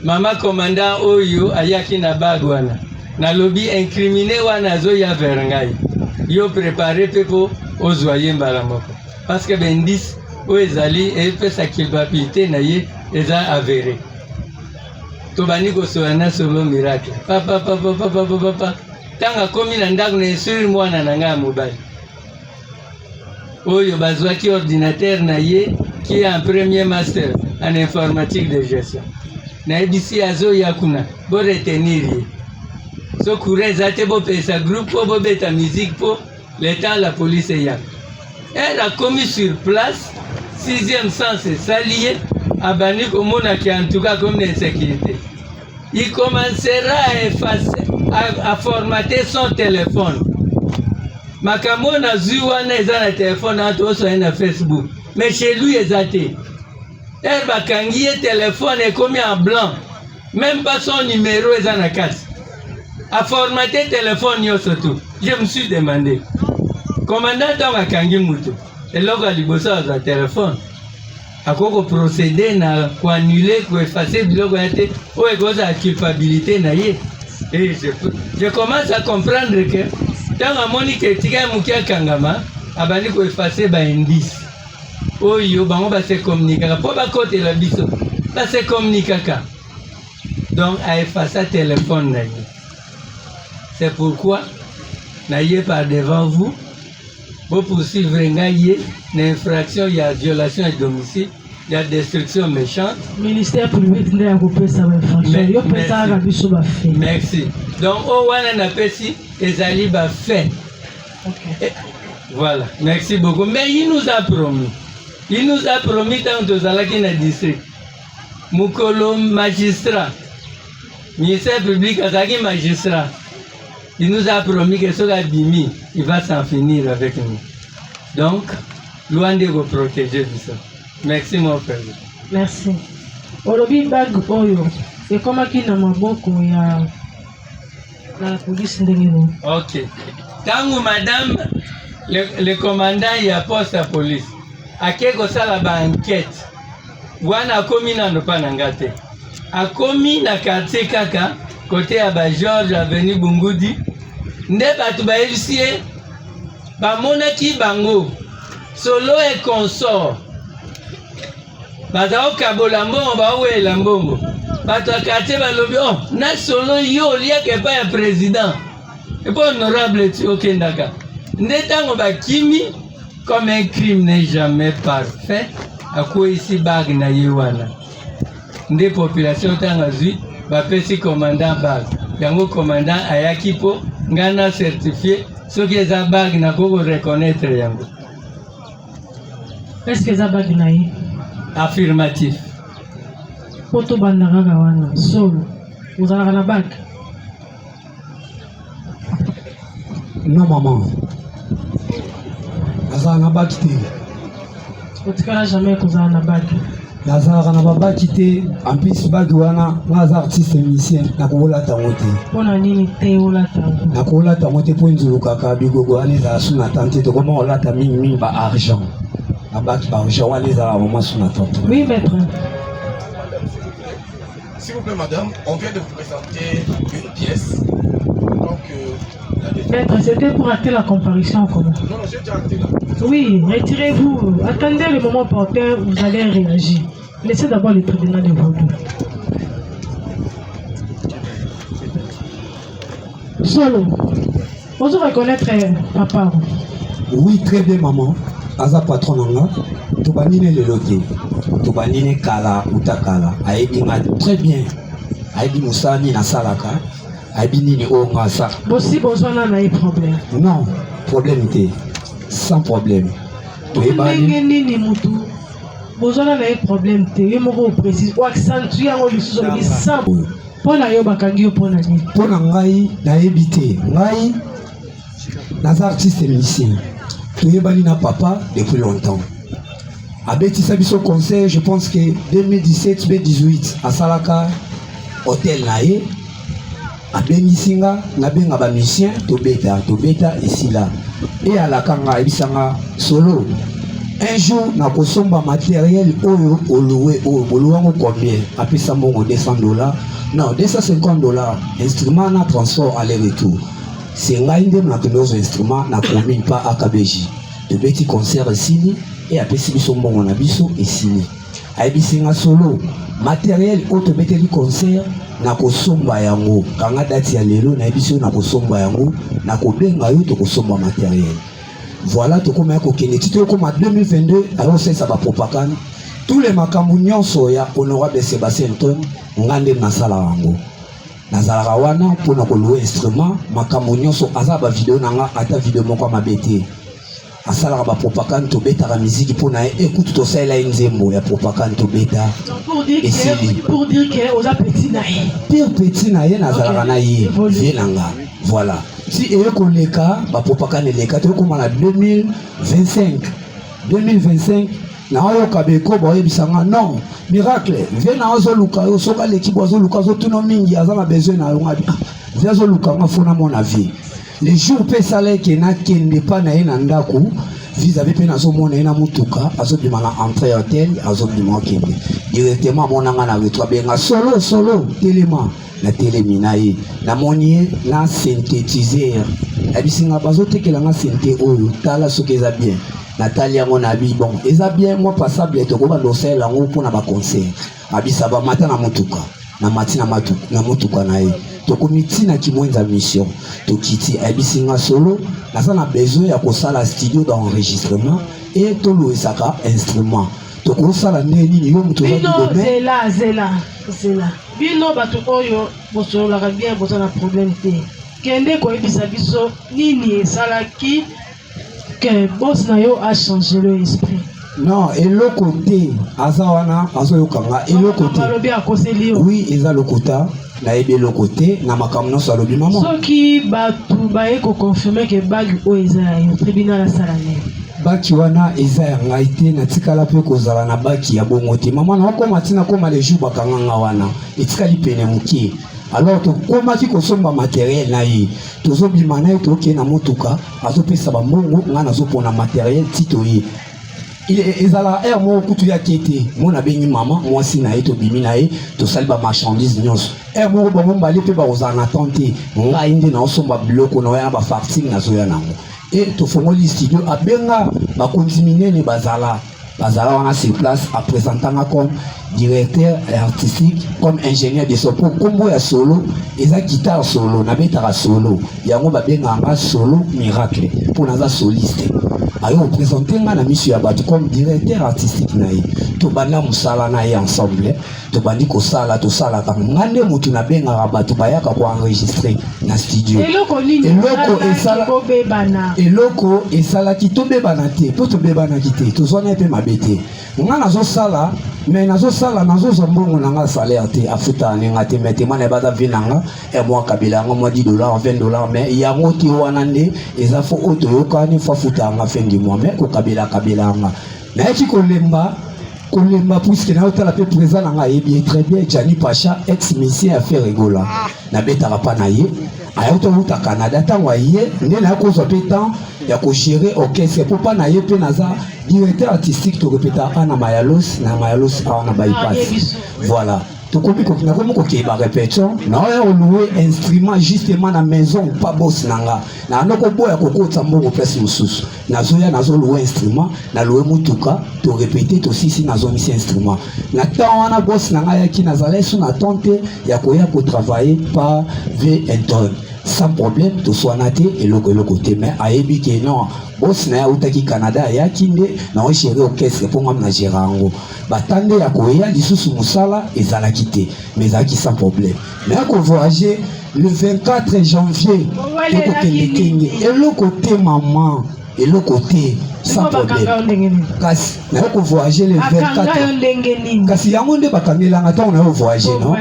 mama commandant oyo ayaki na bagwana. Na lobby incriminé wana zo ya verangai. Yo préparé pepo ozoyer mbala moko. Parce que bendis o ezali et fait sa culpabilité na ye eza avéré. Tobani ko soana Solo Miracle. Papa. Tanga komi na ndako na esuri mwana na nga mobali. Oyo bazwaki ordinateur na ye qui est en premier master en informatique de gestion. Na ebisi azo yakuna bo retenir ye. So courant zate bo pesa groupe bo beta musique po le temps la police yak. Elle a commis sur place 6e sens salié abani komona ki en tout cas comme insécurité. Il commencera à effacer à formater son téléphone. Makambo na zuwana eza na téléphone ato na Facebook. Mais chez lui ezate. Elle va kangi téléphone est comme en blanc. Même pas son numéro eza na carte. A formater téléphone yo surtout. Je me suis demandé. Commandant va kangi muto. Et logo libosa za téléphone. Akoko procéder na ko annuler ko effacer biloko yate o egoza la culpabilité na ye. Et je commence à comprendre que tanga moni ke tika mukia kangama abandi ko effacer ba indice. Oyo bango ba se communiquer po ba côté la biso. Ba se communiquer. Donc à effacer téléphone na ye. C'est pourquoi naïe par devant vous pour poursuivre ngaye l'infraction, il y a violation de domicile, il y a destruction méchante. Ministère public n'a pas ça Merci. Donc au wana na pesi ezali ba fait. Okay. Voilà, merci beaucoup. Mais il nous a promis. Il nous a promis tant que zalaki na district. Mukolo magistrat. Ministère public azaki magistrat. Il nous a promis que ce gars Bimi, il va s'en finir avec nous. Donc, loin de vous protéger de ça. Merci mon frère. Merci. Olobi bag oyo. Et comment qu'il n'a maboko ya la police ndengeno. Ok. Tangu madame le commandant y a poste à police. A quelque ça la enquête. wana akomi nano pa na nga te akomi na quartier kaka côté ya ba Georges avenue Bungudi nde bato bayebisi ye bamonaki bango solo e consort baza okabola mbongo baowela mbongo bato ya quartier balobi na solo yo oliaka epai ya président epo honorable ti okendaka nde ntango bakimi comme un crime n'est jamais parfait akweyisi bague na ye wana nde population ntango azwi bapesi commandant bague yango commandant ayaki mpo ngai na certifie soki eza bague nakoko reconnaître yango. Est-ce que eza bague na ye? Affirmatif. Po tobandaka kaka wana solo ozalaka na bague? Non maman, nazala na bague te. Otikala jamais kozala na bague? Nazalaka na babaki te, en plus bague wana naza artiste musicien nakokolata yango te. Mpona nini te olata yango? Nakokolata yango te mpo nzulukaka bigogo wana ezala su na tante tokoma kolata mingimingi ba argent babaki ba argent wana ezala vraiment su na tante. Oui maître. S'il vous plaît madame, on vient de vous présenter une pièce. Donc Maître, c'était pour acter la comparution comment? non, j'ai déjà acté là. Oui, retirez-vous. Attendez le moment opportun, vous allez réagir. Laissez d'abord le tribunal de Vaudou. Solo, vous reconnaître papa? Oui, très bien maman. Aza patron nanga, tobanine le loté. Tobanine kala utakala. Ayebi nga très bien. Ayebi musani na salaka. Ayebi nini onga sa. Bossi besoin na un problème. Non, problème té. Sans problème. Ndenge nini mutu besoin na un problème té. Yo moko précise ou accentue yango lisusu le sans. Pona yo bakangi yo pona nini? Pona ngai nayebi te. Ngai naza artiste musicien. Toyebani na papa depuis longtemps. Abetisa biso concert, je pense que 2017-2018 à Salaka hôtel nae. Abemisinga nabenga ba musicien tobeta ici là. Et à la kanga ebisanga solo. Un jour na kosomba matériel oyo olowe o boluwango combien? Apesa mbongo $200. Non, $250. Instrument na transport aller-retour. C'est ngai ndem na nos instruments na commune pas à Kabeji. De petit concert ici et apesi biso mbongo na biso ici. Ayebisinga solo matériel auto beteli concert na kosomba yango kanga dati ya lelo na biso na kosomba yango na kobenga yo to kosomba matériel. Voilà to koma ko keneti to koma 2022 alors c'est ça ba propagande tous les makambo nyonso ya honorable Sébastien Antoine ngande na sala yango. Nazalaka wana pona ko louer instrument makambo nyonso aza ba vidéo nanga ata vidéo moko mabete. Asala ba propagande to beta la musique pour na écoute to ça là nzembo ya propagande to beta pour dire que aux petit naïe pire petit naïe nazala na yé vienanga voilà si et ko leka ba propagande leka to ko na 2025 na oyo kabeko ba yebisanga non miracle vient na ozo luka yo soka l'équipe ozo luka zo tuno mingi azala besoin na yo ngabi vient zo luka ngafuna mon avis. Les jours pesale ke na kende pa na ye na ndako vis-à-vis pe nazo mona ye na mutuka azo bima na entrée hôtel azo bima kende directement monanga na retro benga solo telema na telemina ye na monier na synthétiseur abisinga bazo tekela nga synthé oyo tala soki eza bien Nathalie yango na bi bon eza bien moi passable to ko ba dosel yango pour na ba concert abisa ba mata na mutuka na matina matu na mutuka na ye to komiti na kimwenza mission to kiti abisinga solo nasa na besoin ya kosala studio d'enregistrement et to louisaka instrument to kosala nini yo mutu za domaine zela bino batu oyo bosolo la bien bosana problème te kende ko ebisa biso nini esalaki que boss na yo a changé le esprit. Non, et le côté azawana azoyokanga et le côté oui eza le côté na ebe le côté na makamno salobi maman soki batu baye ko confirmer que bag o eza yo tribunal salane baki wana eza ya ngai te na tikala pe kozala na baki ya bongo te maman na okoma tina koma les jours bakanganga wana etikali pene mukie alors to koma ki kosomba matériel na ye tozo bima na to ke na motuka azopesa ba mbongo nga nazo pona matériel tito ye ezala air mo kutu ya kete mo na bengi maman moi si na ye to bimi na ye to sali ba marchandise nyonso air mo ba mo mbali pe ba ozana tante nga inde na osomba biloko na ya ba facture na zo ya nango et to fongoli studio abenga ba kontiminene bazala wana sur place à présentant comme directeur artistique comme ingénieur de son pour combo ya solo eza guitare solo na betara solo yango ba benga nga solo miracle pour naza soliste ayo présenter nga na mission ya bato comme directeur artistique na ye to banda musala na ye ensemble to bandi ko sala to sala ka ngande mutu na benga bato bayaka ko enregistrer na studio eloko esala ki to bebana te po to bebana ki te to zona pe mabete nga nazo sala mais nazo sala nazo zambongo nanga salaire te afuta ninga te mete mana bada vinanga et moi kabila nga moi $10 $20 mais yango ti wana nde eza fo oto yokani fa futa nga fin du mois mais ko kabila nga na eki kolemba puisque na otala pe présent nga yebi très bien Jani Pacha ex ministre affaires rigola na betara pa na ye ayauta uta Canada tango ye nde na ko zo pe temps ya ko gérer orchestre pour pas na ye pe naza directeur artistique to répéter na Mayalos na bypass voilà to komi ko na komi ko ke ba répétition na ya louer instrument justement na maison pas boss nanga na noko boya ko kota mbongo place mususu nazo louer instrument na louer mutuka to répéter to sisi nazo misi instrument na temps wana boss nanga ya ki nazala sous na tente ya ko travailler par V Anton sans problème to soinate et le côté mais ayebi ke non boss na ya utaki Canada ya kinde na o gérer orchestre pour moi na gérango batande ya koya lisusu musala ezala kité mais ezaki sans problème mais ko voyager le 24 janvier to kende et le côté maman et le côté sans problème kasi na ko voyager le 24 kasi yango nde bakangela ngata na voyager non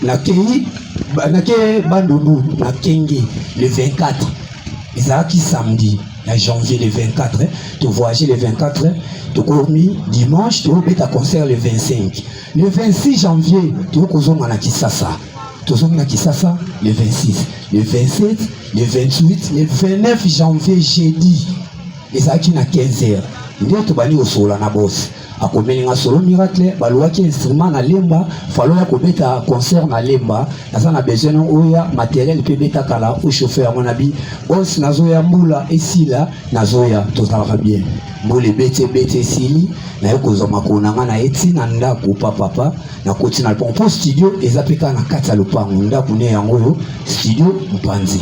na ke bandundu na kenge le 24 ezaki samedi à janvier le 24 tu voyager le 24 tu commis dimanche tu beta concert le 25 le 26 janvier tu kozonga na Kisasa le 26 le 27 le 28 le 29 janvier jeudi ezaki na 15h ndio tobani osola na boss akomelinga solo miracle baluaki instrument na lemba faloya kobeta concert na lemba naza na besoin oya matériel pe beta kala au chauffeur mon abi boss nazoya mbula esila nazoya tozalaka bien mbule bete sili na yokozo makonanga na eti na ndako papa na koti na pompo studio ezapeka na kati ya lupango ndako ne yango yo studio mpanzi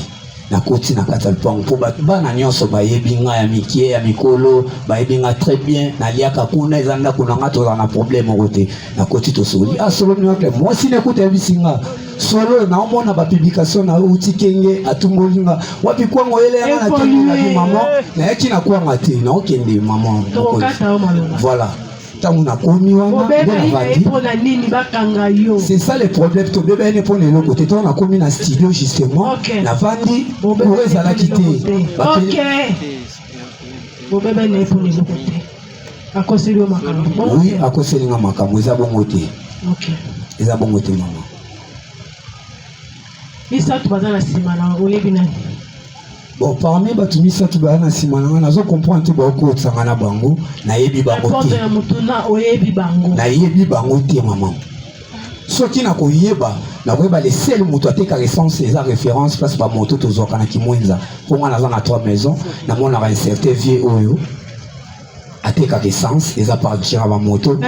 na koti na kati ya lupango po bana nyonso bayebi nga ya mikie ya mikolo bayebi nga très bien na liaka kuna eza ndako na nga toza na problème okote na koti tosoli solo miracle moi si n'écoute bisinga solo na omona ba publication na uti kenge atumbolinga wapi kwango ele yana na kenge na maman na yaki na kwanga te na okende maman voilà tangu na komi wana c'est ça le problème to bébé ne pone le côté to na komi na studio justement na vandi pour ezala kité OK bo bébé ne pone le côté akoseli makambo oui akoseli makambo eza bongo te OK eza bongo te maman Misa tu bazala simana olebi nani bon parmi batu misa tu bazala simana nazo comprendre te ba ko tsangana bango na yebi bango te ya mutuna oyebi bango na yebi bango te maman soki na koyeba na koyeba les seuls mutu ateka référence eza référence place ba moto tozoka na kimwenza pour moi naza na 3 maisons na mona un certain vieux oyo ateka essence eza partir ba moto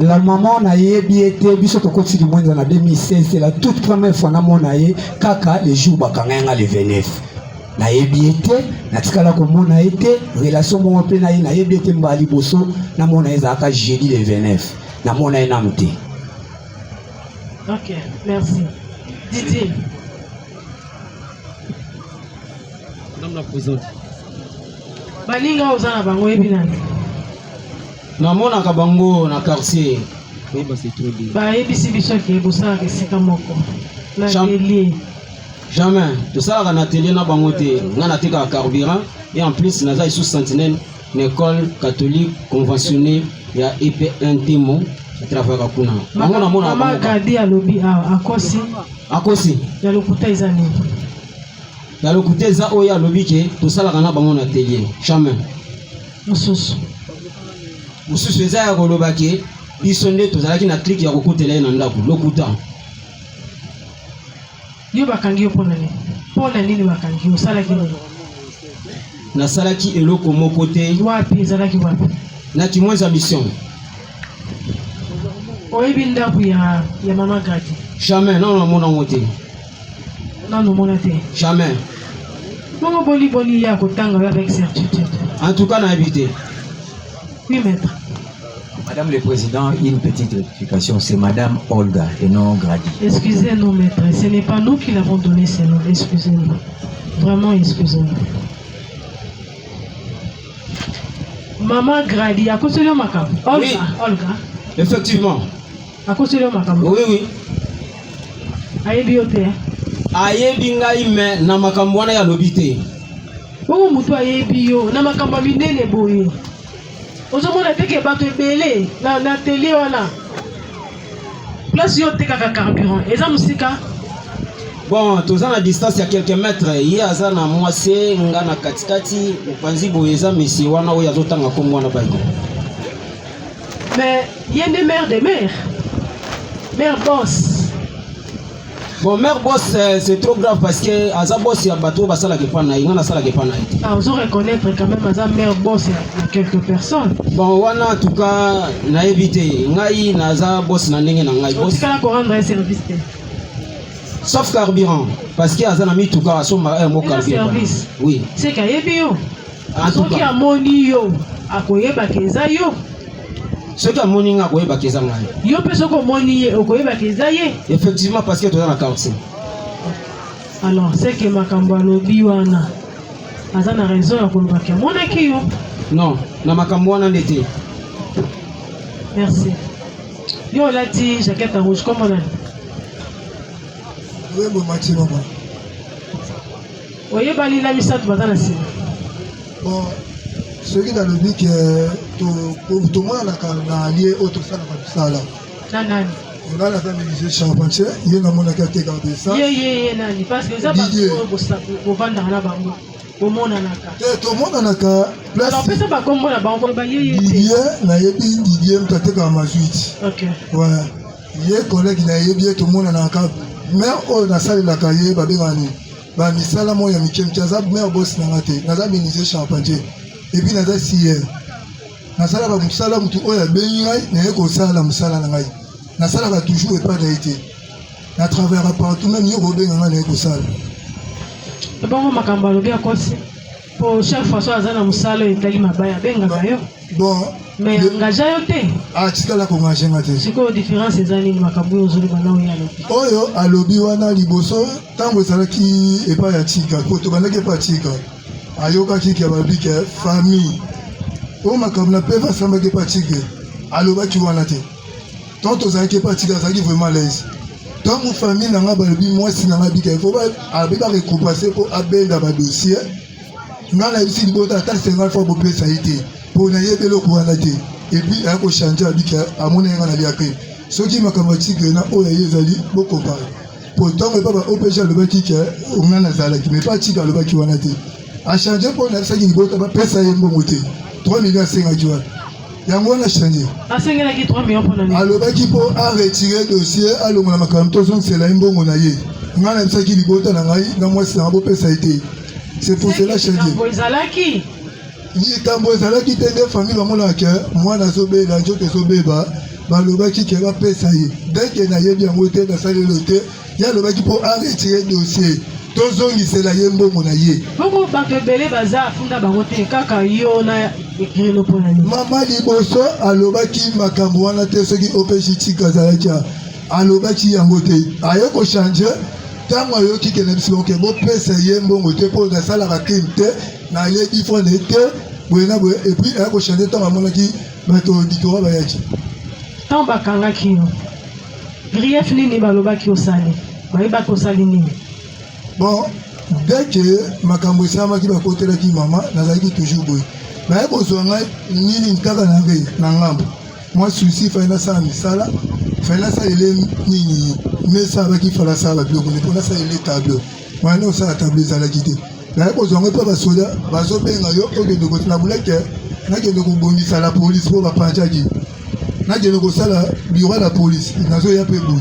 la maman na yebi ete biso to koti di mwenza na 2016 c'est la toute première fois na mona ye kaka le jour bakanga le 29 na yebi ete na tikala ko mona ete relation mo pe na ye na yebi ete mbali boso na mona eza ka jeudi le 29 na mona ye namte. OK, merci. Didier. Madame la présidente. Baninga ozana bango yebi nani na mona ka bango na quartier oui ba c'est trop bien ba yebisi biso ke bosala ke sika moko na atelier jamais to sala na atelier na bango te nga na tika carburant et en plus naza sous sentinelle une école catholique conventionnée ya EP1 Timo travaille ka kuna bango na mona mama gadi alobi akosi ya lokuta izani ya lokuta za oya alobi ke to sala na bango na atelier jamais mosusu eza ya koloba ke biso nde tozalaki na clique ya kokutela ye na ndako lokuta. yo bakangi yo mpona nini? Mpona nini bakangi yo? Osalaki nini? Nasalaki eloko moko te. Wapi ezalaki wapi? Nakimwenza mission. Oyebi ndako ya Mama Grady? Jamais, non namona ngo te. Non omona te? Jamais. Bongo boni ya kotanga avec certitude. En tout cas, nayebi te. Oui, maître. Madame le Président, une petite rectification, c'est Madame Olga et non Grady. Excusez-nous, maître, ce n'est pas nous qui l'avons donné ce nom, excusez-nous. Vraiment, excusez-nous. Maman Grady, à cause de l'homme, Olga, oui. Olga. Effectivement. À cause de l'homme, oui, oui. Ayebi ote. Ayebi ngai me na makambo wana ya lobite. Bongo mutu ayebi yo na makambo minene boye. Ozomona teke bato ebele na télé wana. Place yo tekaka carburant. Eza musika. Bon, toza na distance ya quelques mètres. Ye aza na mwase nga na katikati upanzi boye eza mesi wana oyo azotanga kombo wana baiko. Mais yende mère de mère. Mère boss. Bon, mère boss, c'est trop grave parce que Aza boss, il y a bateau, il y a ah, vous reconnaître quand même Aza mère boss, il y a quelques personnes. Bon, wana en tout cas, na évité. Ngai, Aza boss, na nenge na ngai boss. On peut rendre un service. Sauf carburant, parce que Aza na mis tout cas, son mot carburant. Service. Oui. C'est qu'il y a bio. En tout cas. Qui a moni yo, a koyeba keza yo. Ce qui a moni nga koyeba keza ngai. Yo pe soko moni o koyeba keza ye. Effectivement parce que tu as la carte. Alors, c'est que makambo lobi wana. Aza na raison ya koloba ke mona ki yo. Non, na makambo wana ndete. Merci. Yo lati jaquette rouge comme on a. Oui, bon match maman. Oyeba ni la misatu bazana si. Bon, ce qui dans le but que tout le monde a lié au tout ça là. Nani. On a la famille de Charpentier, il y a un monde qui a été gardé ça. Nani parce que ça va pour vendre là bas. Au monde naka. Tout le monde naka. Alors peut-être pas comme moi là bas on va lier. Didier na yebi Didier mtate ka majuit. OK. Ouais. Yé collègue na yebi tout le monde naka. Mais on a salé la cahier ba bengani. Ba misala mo ya mikem chaza mais boss na ngate. Naza bénisé Charpentier. Et puis naza siye. Nasala ba musala mutu oya bengai na yeko sala musala na ngai. Nasala va toujours pas d'être. Na travers partout même yo bobenga na yeko sala. Bon makambo lobi akosi. Pour chaque fois ça na musala etali mabaya benga kayo. Bon, mais engaja yo te. Ah, tika la kongaje ngate. Siko différence ezali makambo yo zoli bana oya lobi. Oyo alobi wana liboso tango ezalaki epa ya tika ko to banake pa tika. Ayoka ki ya babike famille. O makambo na pe va samba ke pa tika. Aloba ki wana te. Tant ozalaki pa tika zaki vraiment l'aise. Dans mon famille nanga balobi moi si nanga bike il faut pas abeka récompenser pour abenda ba dossier. Ngala ici libota ta 50 fois pour pesa été. Pour na yebelo ko wana te. Et puis a ko changer abika amona ngana liake. Soki makambo tika na oya yezali boko pa. Pourtant le papa OPG le baki ke ngana zala ki mais pas tika le baki wana te. A changer pour na saki libota ba pesa yembo moté. 3 millions 5 jours. Yango na changer. A sengela ki 3 millions pour nani. Alors baki pour a retirer dossier alongo na makambo to son c'est la mbongo na ye. Ngana saki libota na ngai na moi c'est un beau pesa été. C'est pour cela changer. Boizalaki. Ni tambo ezalaki te de famille bamona ke mwana azobela njoto ezobeba balobaki ke bapesa ye dès que nayebi yango te nasalelo te ye alobaki mpo aretirer dossier tozongisela ye mbongo na ye bongo bato ebele baza afunda bango te kaka yo na ekrino mpo na nini mama liboso alobaki makambo wana te soki opeshi tika azalaki alobaki yango te aye kochange ntango ayoki kende biso ke bopesa ye mbongo te mpo nasalaka crime te nayebi fo na te boye na boye et puis aye kochange ntango amonaki bato auditorat bayaki ntango bakangaki yo grief nini balobaki osali bayebaki osali nini bon dès que makambo esalamaki bakotelaki mama nazalaki toujours boye baye kozwa ngai nini kaka na ngai na ngambo moi souci fai nasala misala fai nasalele nini mesa abaki fala sala babiloko ne mpo nasalele table wana nde osala table ezalaki te baye kozwa ngai mpe basoda bazobenga yo okende koti na buleke nakende kobongisa la police mpo bapanchaki nakende kosala bureau la police nazoya mpe boye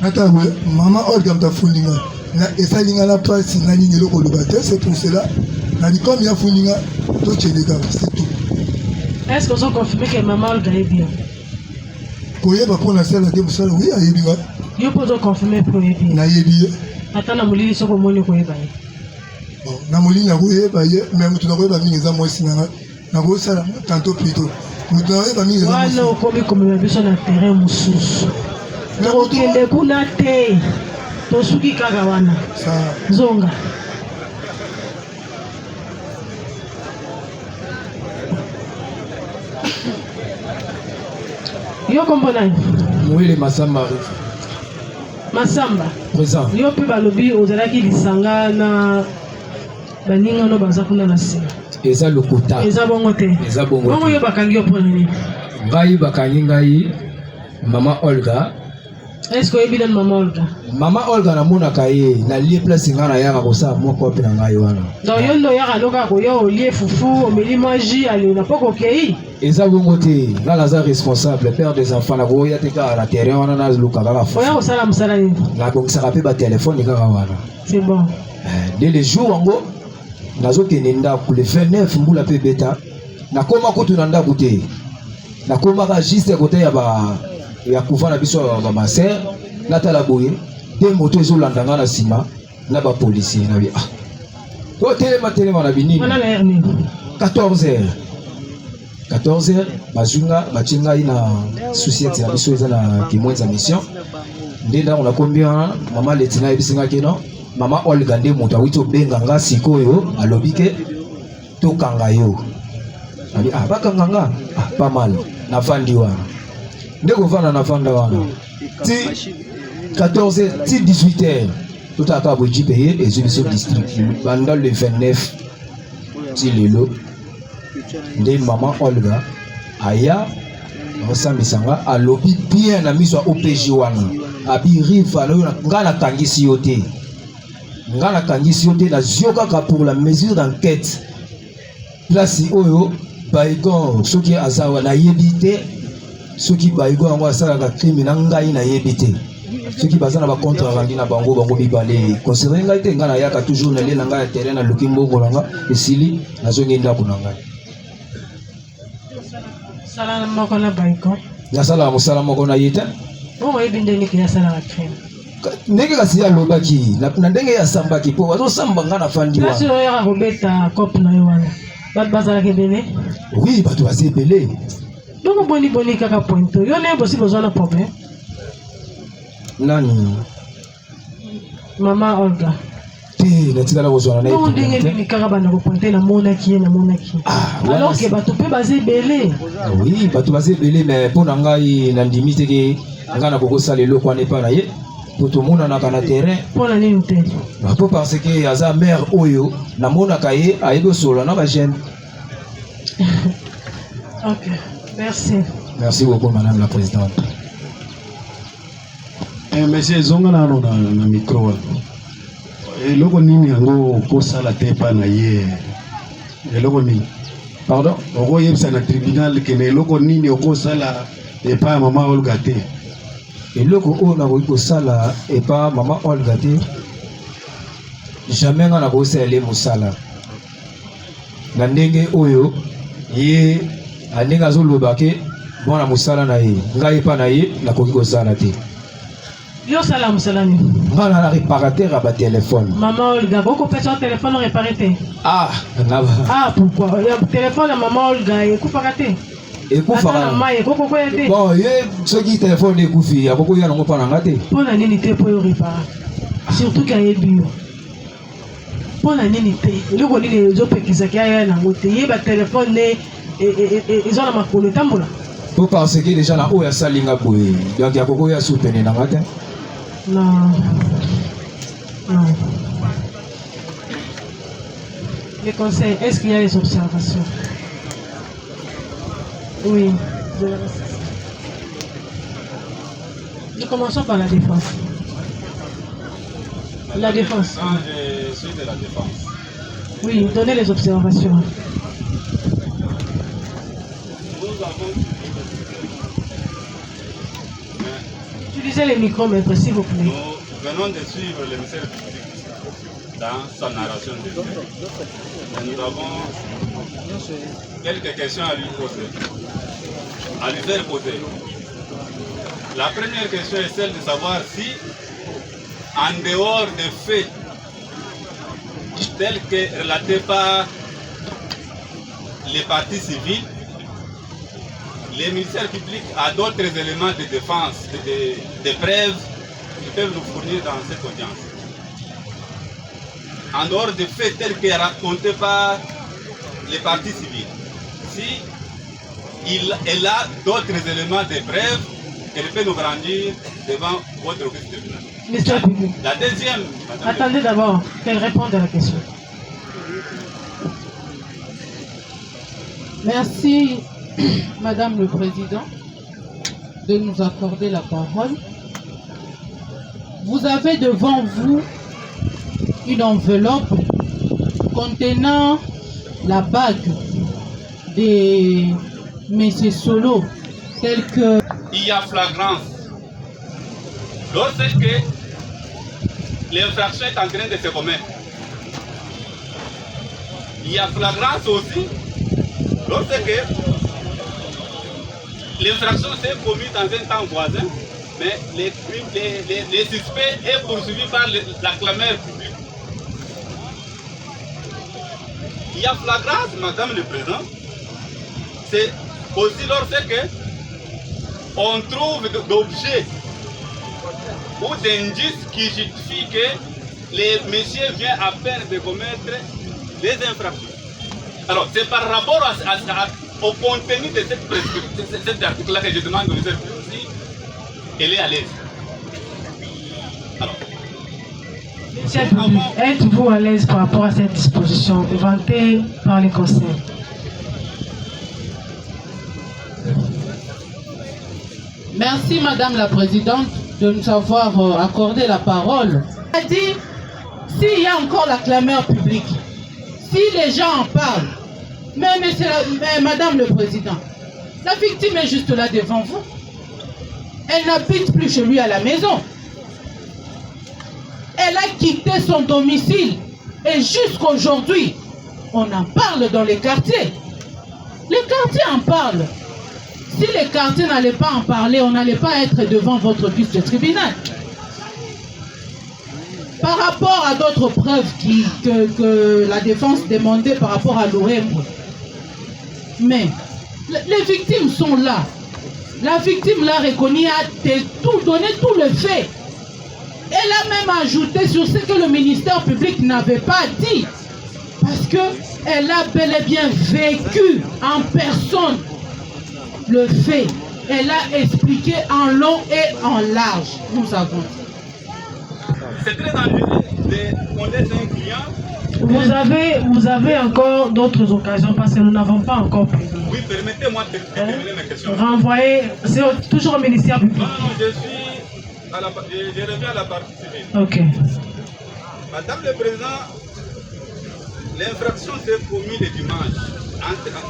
natango mama Olga mtafundinga na esalinga na pasi na nini eloko loba te. C'est pour cela nani comme ya fundinga tocheleka c'est tout. Est-ce que vous confirmez que maman Olga est bien? Koyeba mpo nasala te mosala oui ayebinga Yo pozo confirmer pour est bien. nayebi ye Ata na mulili soko moni koyeba ye. na molini nakoyeba ye mais moto nakoyeba mingi eza mwasi nanga nakosala tantôt plutôt moto nakoyeba mingi eza Wana okomi komema biso na terrain mosusu. Tokende kuna te. Tosuki kaka wana. Zonga. Yo kombo nani? Mwele Masamba. Masamba. Présent. Yo pe balobi ozalaki lisanga na baninga no baza kuna na sima. Eza lokuta. Eza bongo te. Eza bongo. Bongo yo bakangi yo pona nini? Ngai bakangi ngai Mama Olga. Est-ce que oyebi nani Mama Olga? Mama Olga namonaka ye na lie place nga na yaka kosala moko mpe na ngai wana. Donc yo ndo yaka loka koyo olie fufu omeli maji ali na poko kei. Eza bongo te nga naza responsable père des enfants nakoya te kaka na terrain wana naluka kaka fufu. Oya kosala mosala nini? Nakokisaka mpe batelefone kaka wana. C'est bon. Dès le jour yango nazokende ndako le 29 mbula mpe beta nakoma kutu na ndako te nakomaka juste kote ya kufa na biso ya bamaser natala boye te moto ezolanda nga na nsima na bapolisier na bi totelema na binini 14h bazunga batie ngai na société na biso eza na kimwenza mission nde ndako nakombi wana mama letina yebisingaki no Mama Olga nde moto awiti obenga nga sikoyo alobi ke tokanga yo abi bakanga nga pas mal nafandi wana nde kovanda nafanda wana ti 14h ti 18h totaka boji paye ezwi biso district banda le 29 ti lelo nde Mama Olga aya osambisa nga alobi bien na miso ya OPJ wana abi riva nga nakangisi yo te nga nakangisi yo te nazwi kaka pour la mesure d'enquête place oyo baigon soki azawa nayebi te soki baigon yango asalaka crime na ngai nayebi te soki baza na bacontre randi na bango mibale concerne ngai te nga nayaka toujours na lie na ngai ya terrain naluki mbongo na nga esili nazongi ndako na ngai nasalaka mosala moko na ye te ndenge kasi alobaki na ndenge yasambaki mpo azosamba nga na fandi wana oui bato baza ebele dongo boni kaka pointo yo ne bosi besoin na problème nani Mama Olga te natikala kozwana na ye ndenge nini kaka banda kopointe namonaki alors ke bato mpe baza ebele oui bato baza ebele mais mpo na ngai nandimi teke ngai nakokosala eloko wana epa na ye po tomonanaka na terrain mpo na nini te po parce que aza mare oyo namonaka ye ayebi osolola na bagene. Ok, merci. Merci beaucoup madame la présidente. Monsieur zonga na micro eloko nini yango kosala te pa na ye eloko nini pardon okoyebisa na tribunal kene eloko nini okosala epa ya Mama Olga te eloko oyo nakoki kosala epa Mama Olga te jamais nga nakosala ele mosala na ndenge oyo ye andenge azoloba ke mwana mosala na ye ngai epa na ye nakoki kosala te yo sala mosala nini nga na réparateur ya batelefone. Mama Olga bokopesa telefone réparé te pourquoi telefone ya Mama Olga ekufaka te ekufaka bon ye soki telefone ekufi akokoya nango mpa na nga te mpo na nini te mpo yo répara surtout ke ayebi yo mpo na nini te eloko nini ezopekisaki aya nango te ye batelefone ne eza na makolo etambola po parce que déjà na oyo asalinga boye donc akokoya supene na nga te non. Les conseils, est-ce qu'il y a des observations? Oui. Nous commençons par la défense. La défense. Je suis de la défense. Oui, donnez les observations. Utilisez les micros, maître, s'il vous plaît. Nous venons de suivre le ministère public dans sa narration de faits. Nous avons quelques questions à lui poser, à lui faire poser. La première question est celle de savoir si, en dehors des faits tels que relatés par les partis civils, les ministères publics a d'autres éléments de défense, de preuves qui peuvent nous fournir dans cette audience. En dehors des faits tels que racontés par les partis civils, si elle a d'autres éléments de preuves qu'elle peut nous brandir devant votre office tribunal. Ministère public. La deuxième. Attendez d'abord qu'elle réponde à la question. Merci, Madame le Président, de nous accorder la parole. Vous avez devant vous une enveloppe contenant la bague de M. Solo, tel que... Il y a flagrance. Lorsque l'infraction est en train de se commettre, il y a flagrance aussi lorsque l'infraction s'est commise dans un temps voisin, mais les suspects est poursuivi par la clameur publique. Il y a flagrance, Madame le Président, c'est aussi lorsque on trouve d'objets ou d'indices qui justifient que les messieurs viennent à peine de commettre des infractions. Alors, c'est par rapport au contenu de cet article-là que je demande au ministère si elle est à l'aise. Alors, êtes-vous à l'aise par rapport à cette disposition vantée par les conseils? Merci, Madame la Présidente, de nous avoir accordé la parole. Elle a dit, s'il y a encore la clameur publique, si les gens en parlent, mais Madame le Président, la victime est juste là devant vous. Elle n'habite plus chez lui à la maison. Elle a quitté son domicile. Et jusqu'aujourd'hui, on en parle dans les quartiers. Les quartiers en parlent. Si les quartiers n'allaient pas en parler, on n'allait pas être devant votre office de tribunal. Par rapport à d'autres preuves que la défense demandait par rapport à l'OM, mais les victimes sont là. La victime l'a reconnu, a tout donné, tout le fait. Elle a même ajouté sur ce que le ministère public n'avait pas dit. Parce qu'elle a bel et bien vécu en personne le fait. Elle a expliqué en long et en large. Nous avons dit. C'est très dangereux de connaître un client. Vous avez encore d'autres occasions parce que nous n'avons pas encore payé. Oui, permettez-moi de terminer mes questions. Renvoyer, c'est toujours au ministère public. Non, je reviens à la partie civile. Ok. Madame le Président, l'infraction s'est commise le dimanche,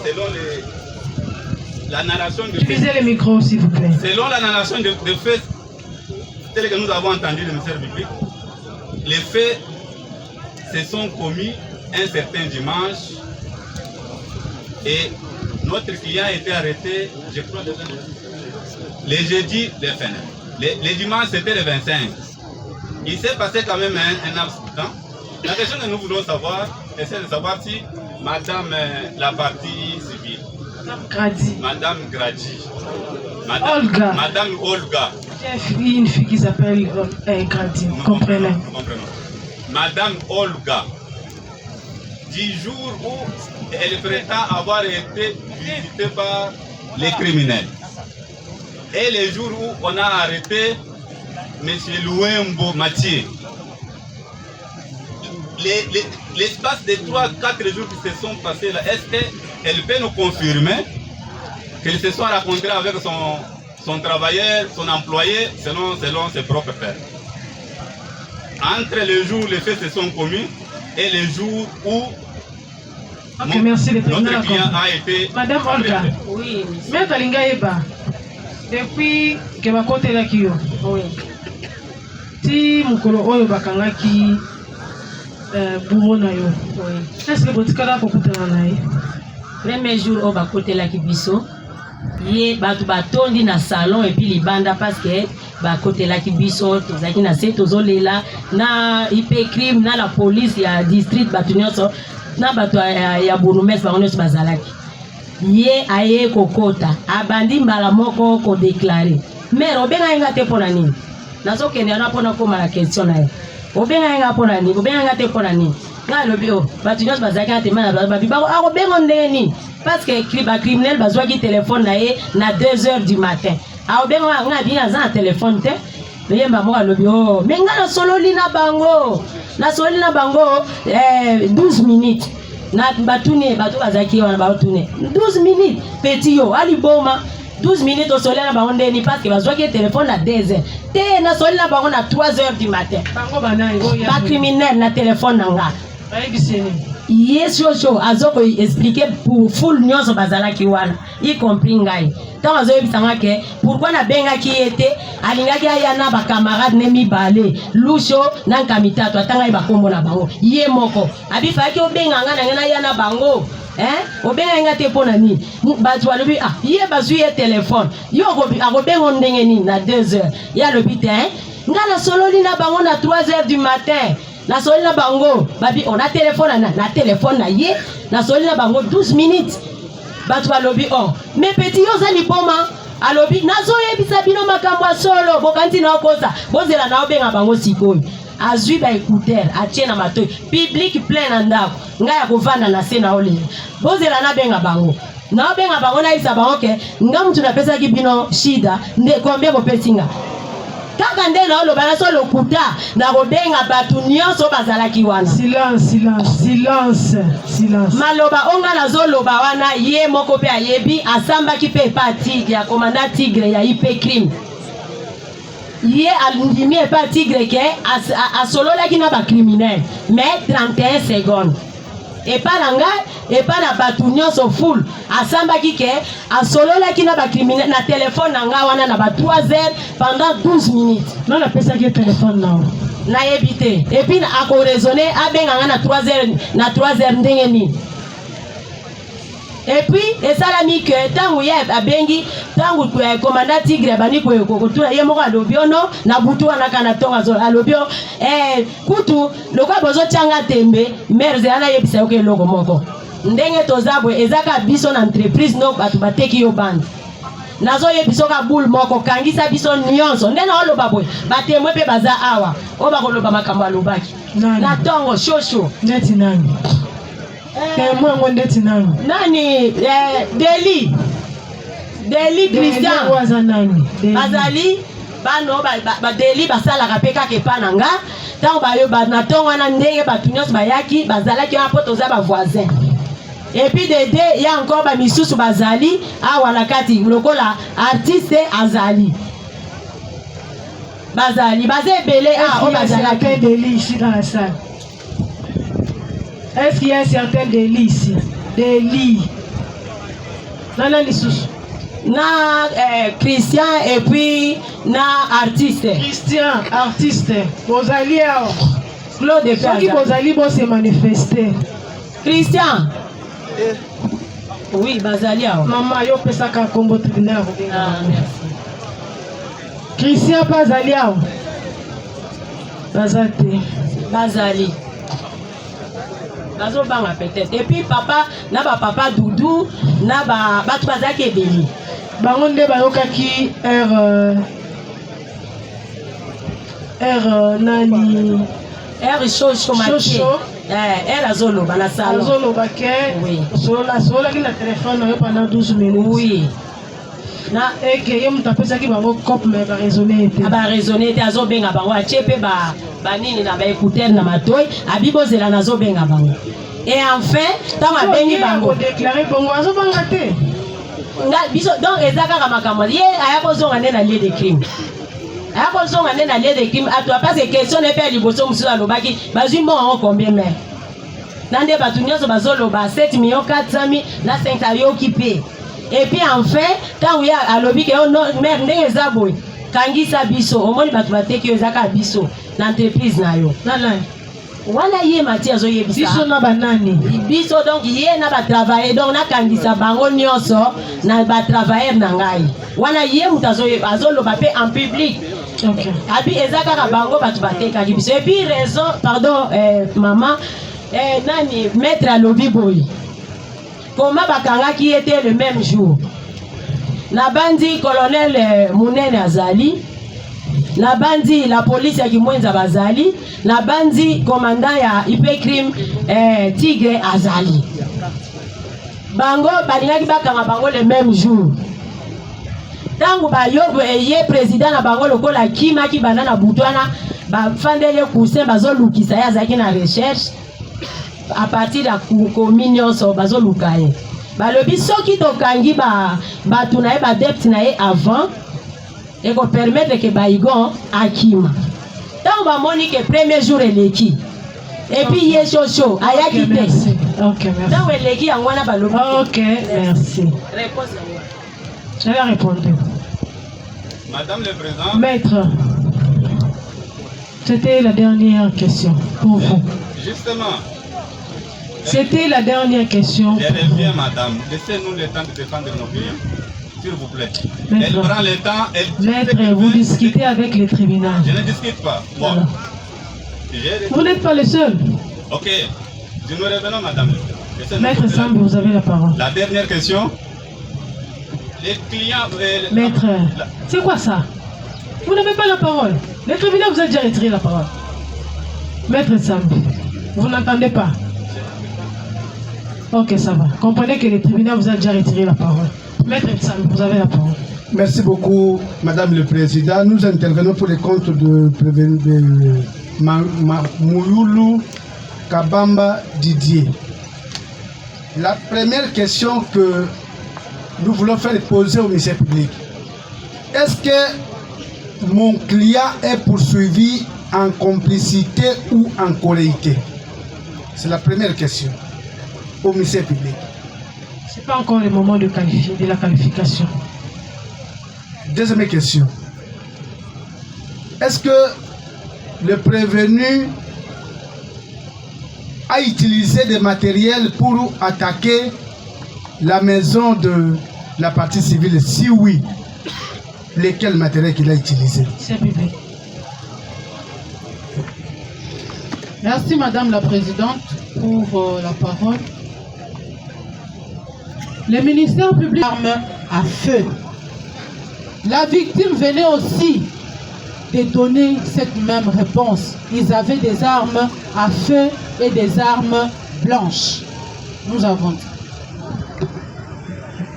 selon la narration de faits. Utilisez les micros, s'il vous plaît. Selon la narration de faits, telle que nous avons entendu le ministère public, les faits se sont commis un certain dimanche et notre client a été arrêté, je crois, le jeudi le 29. Le dimanche, c'était le 25. Il s'est passé quand même un accident. La question que nous voulons savoir, c'est de savoir si Madame la partie civile, Madame Gradi, Olga. Madame Olga, J'ai une fille qui s'appelle Gradi, comprenez. Madame Olga, du jour où elle prétend avoir été visitée par les criminels, et le jour où on a arrêté M. Louembo Mathieu, l'espace de 3-4 jours qui se sont passés là, est-ce qu'elle peut nous confirmer qu'elle se soit rencontrée avec son travailleur, son employé, selon ses propres faits? Entre le jour où les faits se sont commis et le jour où merci, notre client a été... Madame Olga, oui, Maître Lingaeba, depuis ke bakotelaki yo ti mokolo oyo bakangaki bumo na yo estce botikala kokutana na ye premier jour oyo bakotelaki biso ye bato batondi na salon et puis libanda parce que bakotelaki biso tozalaki na se tozolela na IPCRIM na la police ya district bato nyonso na bato ya bourgmestre bango nyonso bazalaki ye aye kokota abandi mbala moko kodéclare maire obenga yenga te mpona nini nazokende wana mpona koma na question na ye obenga yenga mpona nini obenga yenga te mpona nini nga alobi o bato nyonso bazalaki na tema na babi akobenga ndenge nini parce que bacriminel bazwaki telefone na ye na 2h du matin aobenga nga bi aza na telefone te yemba moko alobi o me nga nasololi na bango 12 minutes na batune bato bazaki wana batune 12 minutes petit yo aliboma 12 minutes osoli na bango ndeni parce que bazwaki telefone na 2h te nasoli na bango na 3h du matin bango banani bacriminel na telefone na nga Yes, azoko expliquer pour full nyonso bazalaki wana y compris ngai tant azoyebisanga ke pourquoi na bengaki ete alingaki aya na bacamarade ne mibale lusho na nkamitatu atanga bakombo na bango ye moko abifaki obenganga na ngena ya na bango obenga nga te pona ni bato alobi ye bazwi ye telefone yo akobengo ndenge nini na 2h ya lobi te nga na sololi na bango na 3h du matin na soli na bango babi on a téléphone na téléphone na ye na soli na bango 12 minutes bato balobi mais petit yo za liboma alobi nazo yebisa bino makambo solo bokanti na okosa bozela na obenga bango sikoyo azwi ba écouteur atie na matoi public plein na ndako ngaya kovanda na se na ole bozela na benga bango na obenga bango na isa bango ke nga mtu na pesa ki bino shida nde combien bo pesinga kaka nde na oloba na so lokuta na kobenga bato nyonso bazalaki wana silence maloba onga nazoloba wana ye moko mpe ayebi asambaki mpe epa tigre ya komanda tigre ya IPCRIM ye alindimi epa tigre ke asololaki na bacriminel mais 31 secondes epa na ngai epa na bato nyonso full asambaki ke asololaki na bacriminel na telefone na ngai wana na ba 3h pendant 12 minutes non apesaki telefone nao nayebi te epuis akoraisonne abenganga na 3h ndenge nini epuis esalami ke ntango ye abengi ntango komanda tigre abandi kokotuna ye moko alobi ono na butu wana kana ntongo alobi kutu lokwa bozotyanga tembe maire zela nayebisa yoka eloko moko ndenge toza bwe ezaka biso na entreprise no bato bateki yo bandi nazoyebisa yoka boule moko kangisa biso nyonso nde na oloba bwe batemwe mpe baza awa oyo bakoloba makambo alobaki na ntongo shosho neti nani mwango ndeti nani nani Deli Christian bazali bano Deli basalaka mpe kaka epa na nga ntango bayoba na ntongo wana ndenge bato nyonso bayaki bazalaki wana mpo toza bavoisin epuis dede ya encore bamisusu bazali awa na kati lokola artiste azali baza ebele oyo bazalaki Deli ici dans la salle. Est-ce qu'il y a un certain délit ici? Délit. Nana lisusu. Na Christian et puis na artiste. Christian, artiste. Bozali awa. Claude Soki bozali bo se manifester. Christian. Oui, bazali awa. Maman yo pesaka kombo tribunal. Merci. Christian bazali awa. Bazate. Bazali. Bazobanga peut-être. Et puis papa, na ba papa Doudou, na ba batu bazaki ebeli. Bango nde bayokaki nani Chocho Makie. Azoloba na salon. Azoloba ke. Oui. Sola ki na téléphone yo pendant 12 minutes. Oui. Na eke ye mutu apesaki bango cope mais ba raisonner ete. Ba raisonner ete azobenga bango atie pe ba nini na ba écouteur na matoi abibozela nazobenga bango. Et enfin, tant ma bengi bango déclarer bongo azobanga te. Biso donc ezaka kama kama ye ayakozonga nde na lieu de crime. Ayakozonga nde na lieu de crime atwa parce que question ne fait liboso mususu alobaki bazwi mbongo combien mais. Nande batu nyonso bazoloba 7 millions 400 000 na 5 ayoki pe. Et puis enfin, tant oui alobi que non mère ndenge za boy. kangisa biso omoni bato bateki ezaka biso na entreprise na yo Nana. wana ye mati azoyebisa Biso na banani. biso donc ye na batravailler donc nakangisa bango nyonso na batravailleur na ngai wana ye moto azoloba mpe en public. Okay. Abi eza kaka bango bato batekaki biso et puis raison pardon maman nani maître alobi boyi comment bakangaki était le même jour na bandi colonel Munene azali na bandi la police ya Kimwenza bazali na bandi commandant ya IPCRIM Tigre azali bango balingaki bakanga bango le même jour tango bayobo ye président na bango lokola kimaki banana butwana bafandele cousin bazolukisa ye azalaki na recherche à partir ya komi nyonso bazoluka ye balobi soki tokangi bato na ye badepte na ye avant ekopermettre ke baigon akima ntango bamoni ke premier jour eleki epuis ye shosho ayaki te ntango eleki yango wana balobi. Ok, merci. J'avais répondu. Madame le Président. Maître, c'était la dernière question pour vous. Justement. C'était la dernière question. Je reviens, madame. Laissez-nous le temps de défendre nos clients. S'il vous plaît. Maître, elle prend le temps. Maître, vous discutez avec le tribunal. Je ne discute pas. Bon. Vous n'êtes pas le seul. Ok. Nous revenons, madame. Maître Samb, vous avez la parole. La dernière question. Les clients... Maître, c'est quoi ça? Vous n'avez pas la parole. Le tribunal vous a déjà retiré la parole. Maître Samb, vous n'entendez pas? Ok, ça va. Comprenez que le tribunal vous a déjà retiré la parole. Maître Samb, vous avez la parole. Merci beaucoup, Madame le Président. Nous intervenons pour le compte de Mouyoulou Kabamba Didier. La première question que nous voulons faire poser au ministère public. Est-ce que mon client est poursuivi en complicité ou en colléité? C'est la première question au ministère public. Ce n'est pas encore le moment de la qualification. Deuxième question. Est-ce que le prévenu a utilisé des matériels pour attaquer la maison de la partie civile? Si oui, lesquels matériels qu'il a utilisés? C'est public. Merci Madame la Présidente pour la parole. Le ministère public arme à feu. La victime venait aussi de donner cette même réponse. Ils avaient des armes à feu et des armes blanches. Nous avons dit.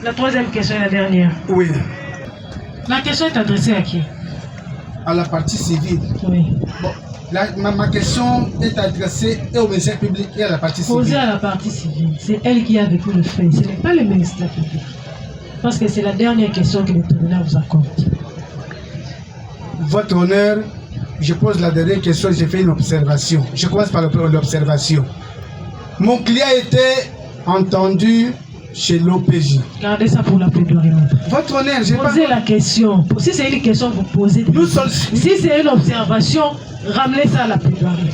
La troisième question est la dernière. Oui. La question est adressée à qui? À la partie civile. Oui. Bon, ma question est adressée au ministère public et à la partie civile. Posée à la partie civile. C'est elle qui a vécu le fait. Ce n'est pas le ministère public. Parce que c'est la dernière question que le tribunal vous accorde. Votre honneur, je pose la dernière question, j'ai fait une observation. Je commence par l'observation. Mon client était entendu chez l'OPJ. Gardez ça pour la plaidoirie. Votre honneur, j'ai posé la question. Si c'est une question, vous posez. Si c'est une observation, ramenez ça à la plaidoirie.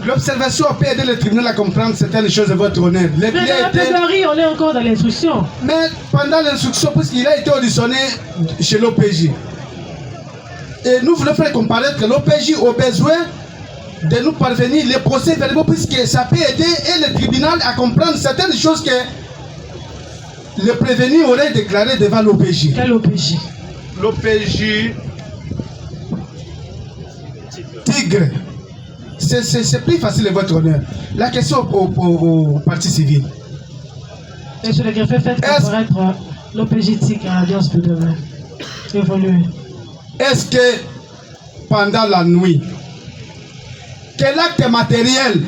L'observation peut aider le tribunal à comprendre certaines choses de votre honneur. Mais dans la plaidoirie, on est encore dans l'instruction. Mais pendant l'instruction, puisqu'il a été auditionné chez l'OPJ, et nous voulons faire comparaître que l'OPJ au besoin de nous parvenir les procès verbaux, puisque ça peut aider et le tribunal à comprendre certaines choses que le prévenu aurait déclaré devant l'OPJ. Quel OPJ? L'OPJ Tigre. C'est plus facile, votre honneur. La question au parti civil. Monsieur le greffier, faites comparaître l'OPJ Tigre à l'Alliance de demain. Évoluer. Est-ce que pendant la nuit, quel acte matériel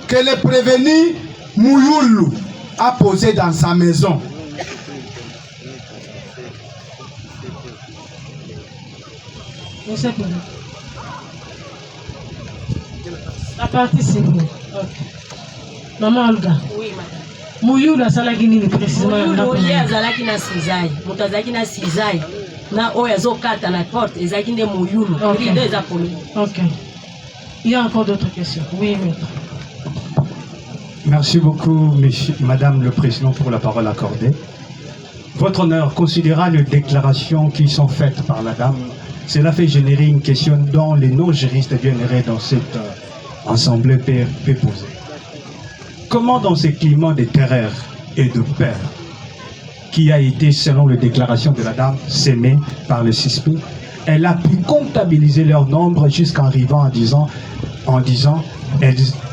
que le prévenu Mouyoulou a posé dans sa maison? La partie civile. Okay. Maman Olga. Oui, madame. Mouyoulou asalaki nini précisément? Mouyoulou ye azalaki na sizai. Moto azalaki na sizai. na oyo azokata na porte ezalaki nde moyulu rido eza polo. Ok. Il y a encore d'autres questions. Oui, maître. Merci beaucoup, Madame le Président, pour la parole accordée. Votre honneur, considérant les déclarations qui sont faites par la dame, cela fait générer une question dont les non-juristes viendraient dans cette assemblée peut poser. Comment dans ces climats de terreur et de peur qui a été, selon les déclarations de la dame, sémée par les suspects, elle a pu comptabiliser leur nombre jusqu'en arrivant en disant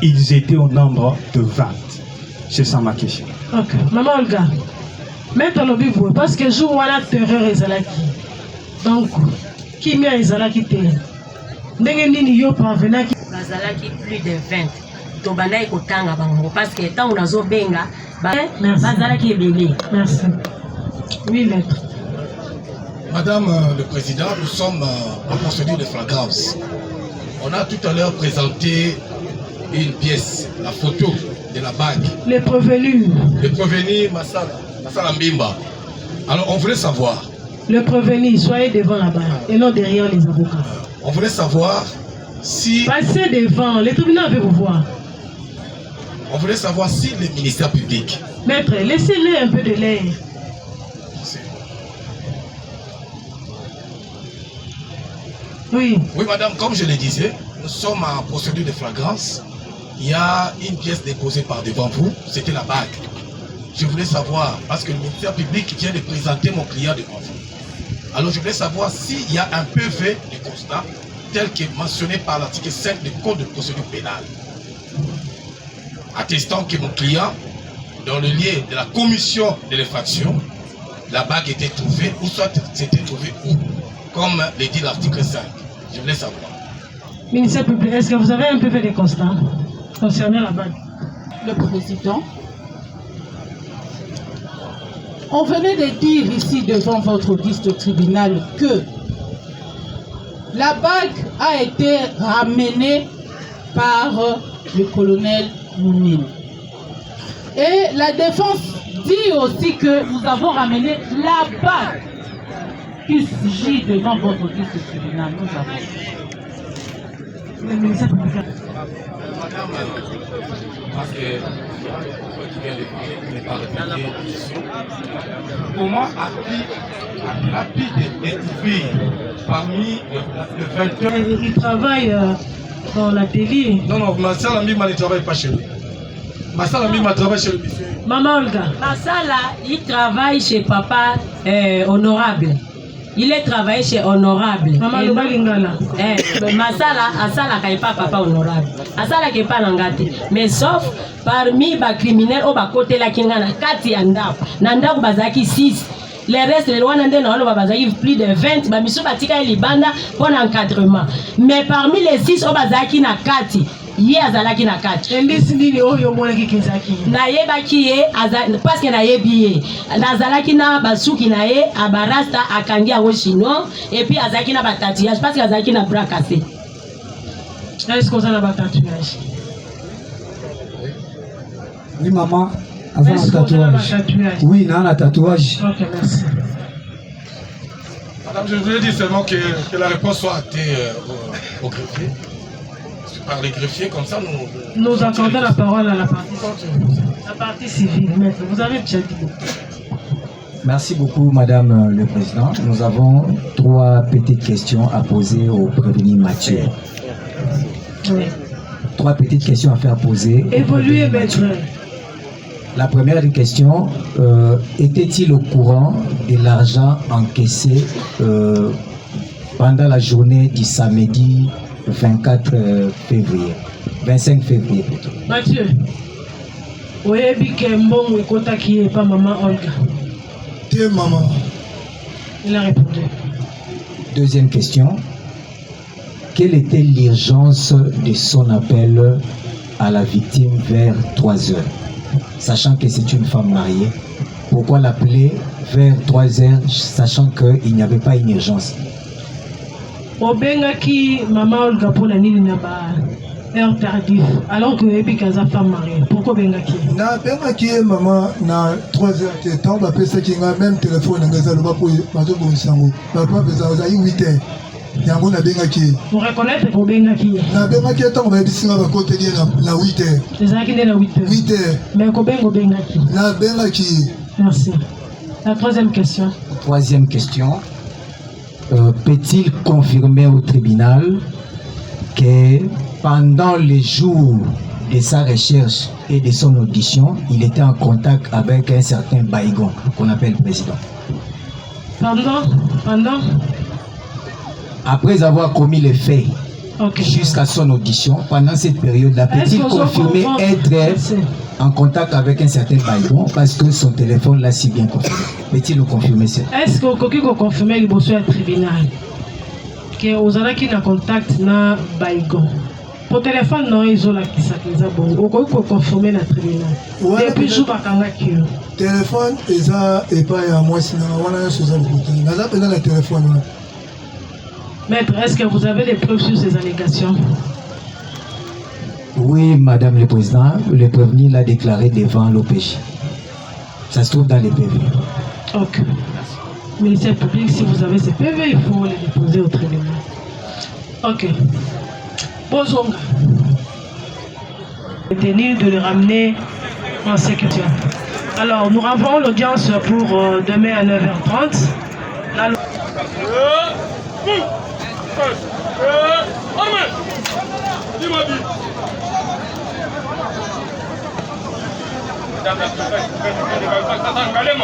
ils étaient au nombre de 20. C'est ça ma question. Ok. Maman Olga, maître Lobibou, parce que jour où la terreur est là, donc, qui m'a ezalaki te? Ndenge nini yo parvenaki? Bazalaki plus de 20. Tobandaki kotanga bango parce que tant on azo benga, bazalaki ebele. Merci. Oui, maître. Madame le Président, nous sommes en procédure de flagrance. On a tout à l'heure présenté une pièce, la photo de la bague. Les prévenus. Le prévenu Massala Mbimba. Alors on voulait savoir. Le prévenu, soyez devant la barre et non derrière les avocats. On voulait savoir si... Passez devant, le tribunal veut vous voir. On voulait savoir si le ministère public... Maître, laissez-le un peu de l'air. Oui. Oui, madame, comme je le disais, nous sommes en procédure de flagrance. Il y a une pièce déposée par devant vous, c'était la bague. Je voulais savoir, parce que le ministère public vient de présenter mon client devant vous. Alors je voulais savoir s'il y a un PV de constat tel que mentionné par l'article 5 du Code de procédure pénale, attestant que mon client, dans le lieu de la commission de l'infraction, la bague était trouvée, ou soit c'était trouvé où, comme le dit l'article 5. Je voulais savoir. Ministère public, est-ce que vous avez un PV de constat concernant la bague? Le Président, on venait de dire ici devant votre auguste tribunal que la bague a été ramenée par le colonel Mounine. Et la défense dit aussi que nous avons ramené la bague qui gît devant votre auguste tribunal. Nous avons. Le ministère public. Parce que comment a-t-il détruire parmi le 21? Il travaille dans l'atelier. Non, Massala Mbimba ne travaille pas chez lui. Massala Mbimba travaille chez le buffet. Maman Olga. Massala, il travaille chez papa honorable. Il est travaillé chez honorable. Maman Lingala. Massala, Asala n'est pas papa honorable. Asala n'est pas l'angate. Mais sauf parmi les criminels au bas côté la Kingana, 4 andap. Nanda bazaki 6. Les restes, les lois n'ont bazaki plus de 20. Bamiso batika libanda pour l'encadrement. Mais parmi les 6 au bazaki na 4. Ye azalaki na 4. Elisi nini oyo monaki kezaki. Na yebaki ye parce que na yebi ye. Nazalaki na basuki na ye abarasta akangi yango chinois et puis azalaki na ba tatouage parce que azalaki na bras cassé. Est-ce qu'on a na ba tatouage? Oui maman, avant le tatouage. Oui, non, la tatouage. Ok, merci. Madame, je voulais dire seulement que la réponse soit actée au greffier. Par les greffiers, comme ça, nous accordons la parole à la partie civile. Maître, vous avez déjà dit. Merci beaucoup, Madame le Président. Nous avons 3 petites questions à poser au prévenu Mathieu. Oui. 3 petites questions à faire poser. Évoluez, maître. La première des questions, était-il au courant de l'argent encaissé pendant la journée du samedi 24 février, 25 février plutôt. Mathieu, oyebi kembongo ekotaki ye pa maman Olga. Te maman. Il a répondu. Deuxième question, quelle était l'urgence de son appel à la victime vers 3 heures, sachant que c'est une femme mariée? Pourquoi l'appeler vers 3 heures, sachant qu'il n'y avait pas une urgence? Obengaki maman Olga pona nini na ba heure tardive alors que oyebi kaza femme mariée. Pourquoi bengaki? Na bengaki maman na 3h de temps bapesaki nga même téléphone na ngeza loba po bazobongisa yango. Papa pesa ozali 8h. Yango na bengaki. Pour reconnaître que bengaki. Na bengaki ntango bayebisi nga bakoteli na 8h. Ezalaki nde na 8h. 8h. Mais kobengo bengaki. Na bengaki. Merci. La troisième question. Troisième question. Peut-il confirmer au tribunal que pendant les jours de sa recherche et de son audition, il était en contact avec un certain Baïgon, qu'on appelle président? Pendant Après avoir commis les faits, jusqu'à son audition, pendant cette période-là, peut-il confirmer être en contact avec un certain Baïgon parce que son téléphone l'a si bien confirmé? Peut-il nous confirmer ça? Est-ce que vous pouvez confirmer le besoin du tribunal que vous avez qui contact na Baïgon? Pour téléphone, non, ils ont la qui s'accuse. Vous pouvez confirmer le tribunal. Depuis jour bakangaki. Téléphone, eza et pas à moi sinon on a un chose à côté. Naza pena le téléphone. Maître, est-ce que vous avez des preuves sur ces allégations? Oui, Madame le Président, le prévenu l'a déclaré devant l'OPJ. Ça se trouve dans les PV. Ok. Ministère public, si vous avez ces PV, il faut les déposer au tribunal. Ok. Posons. Détenu de le ramener en sécurité. Alors, nous renvoyons l'audience pour demain à 9h30. Angalia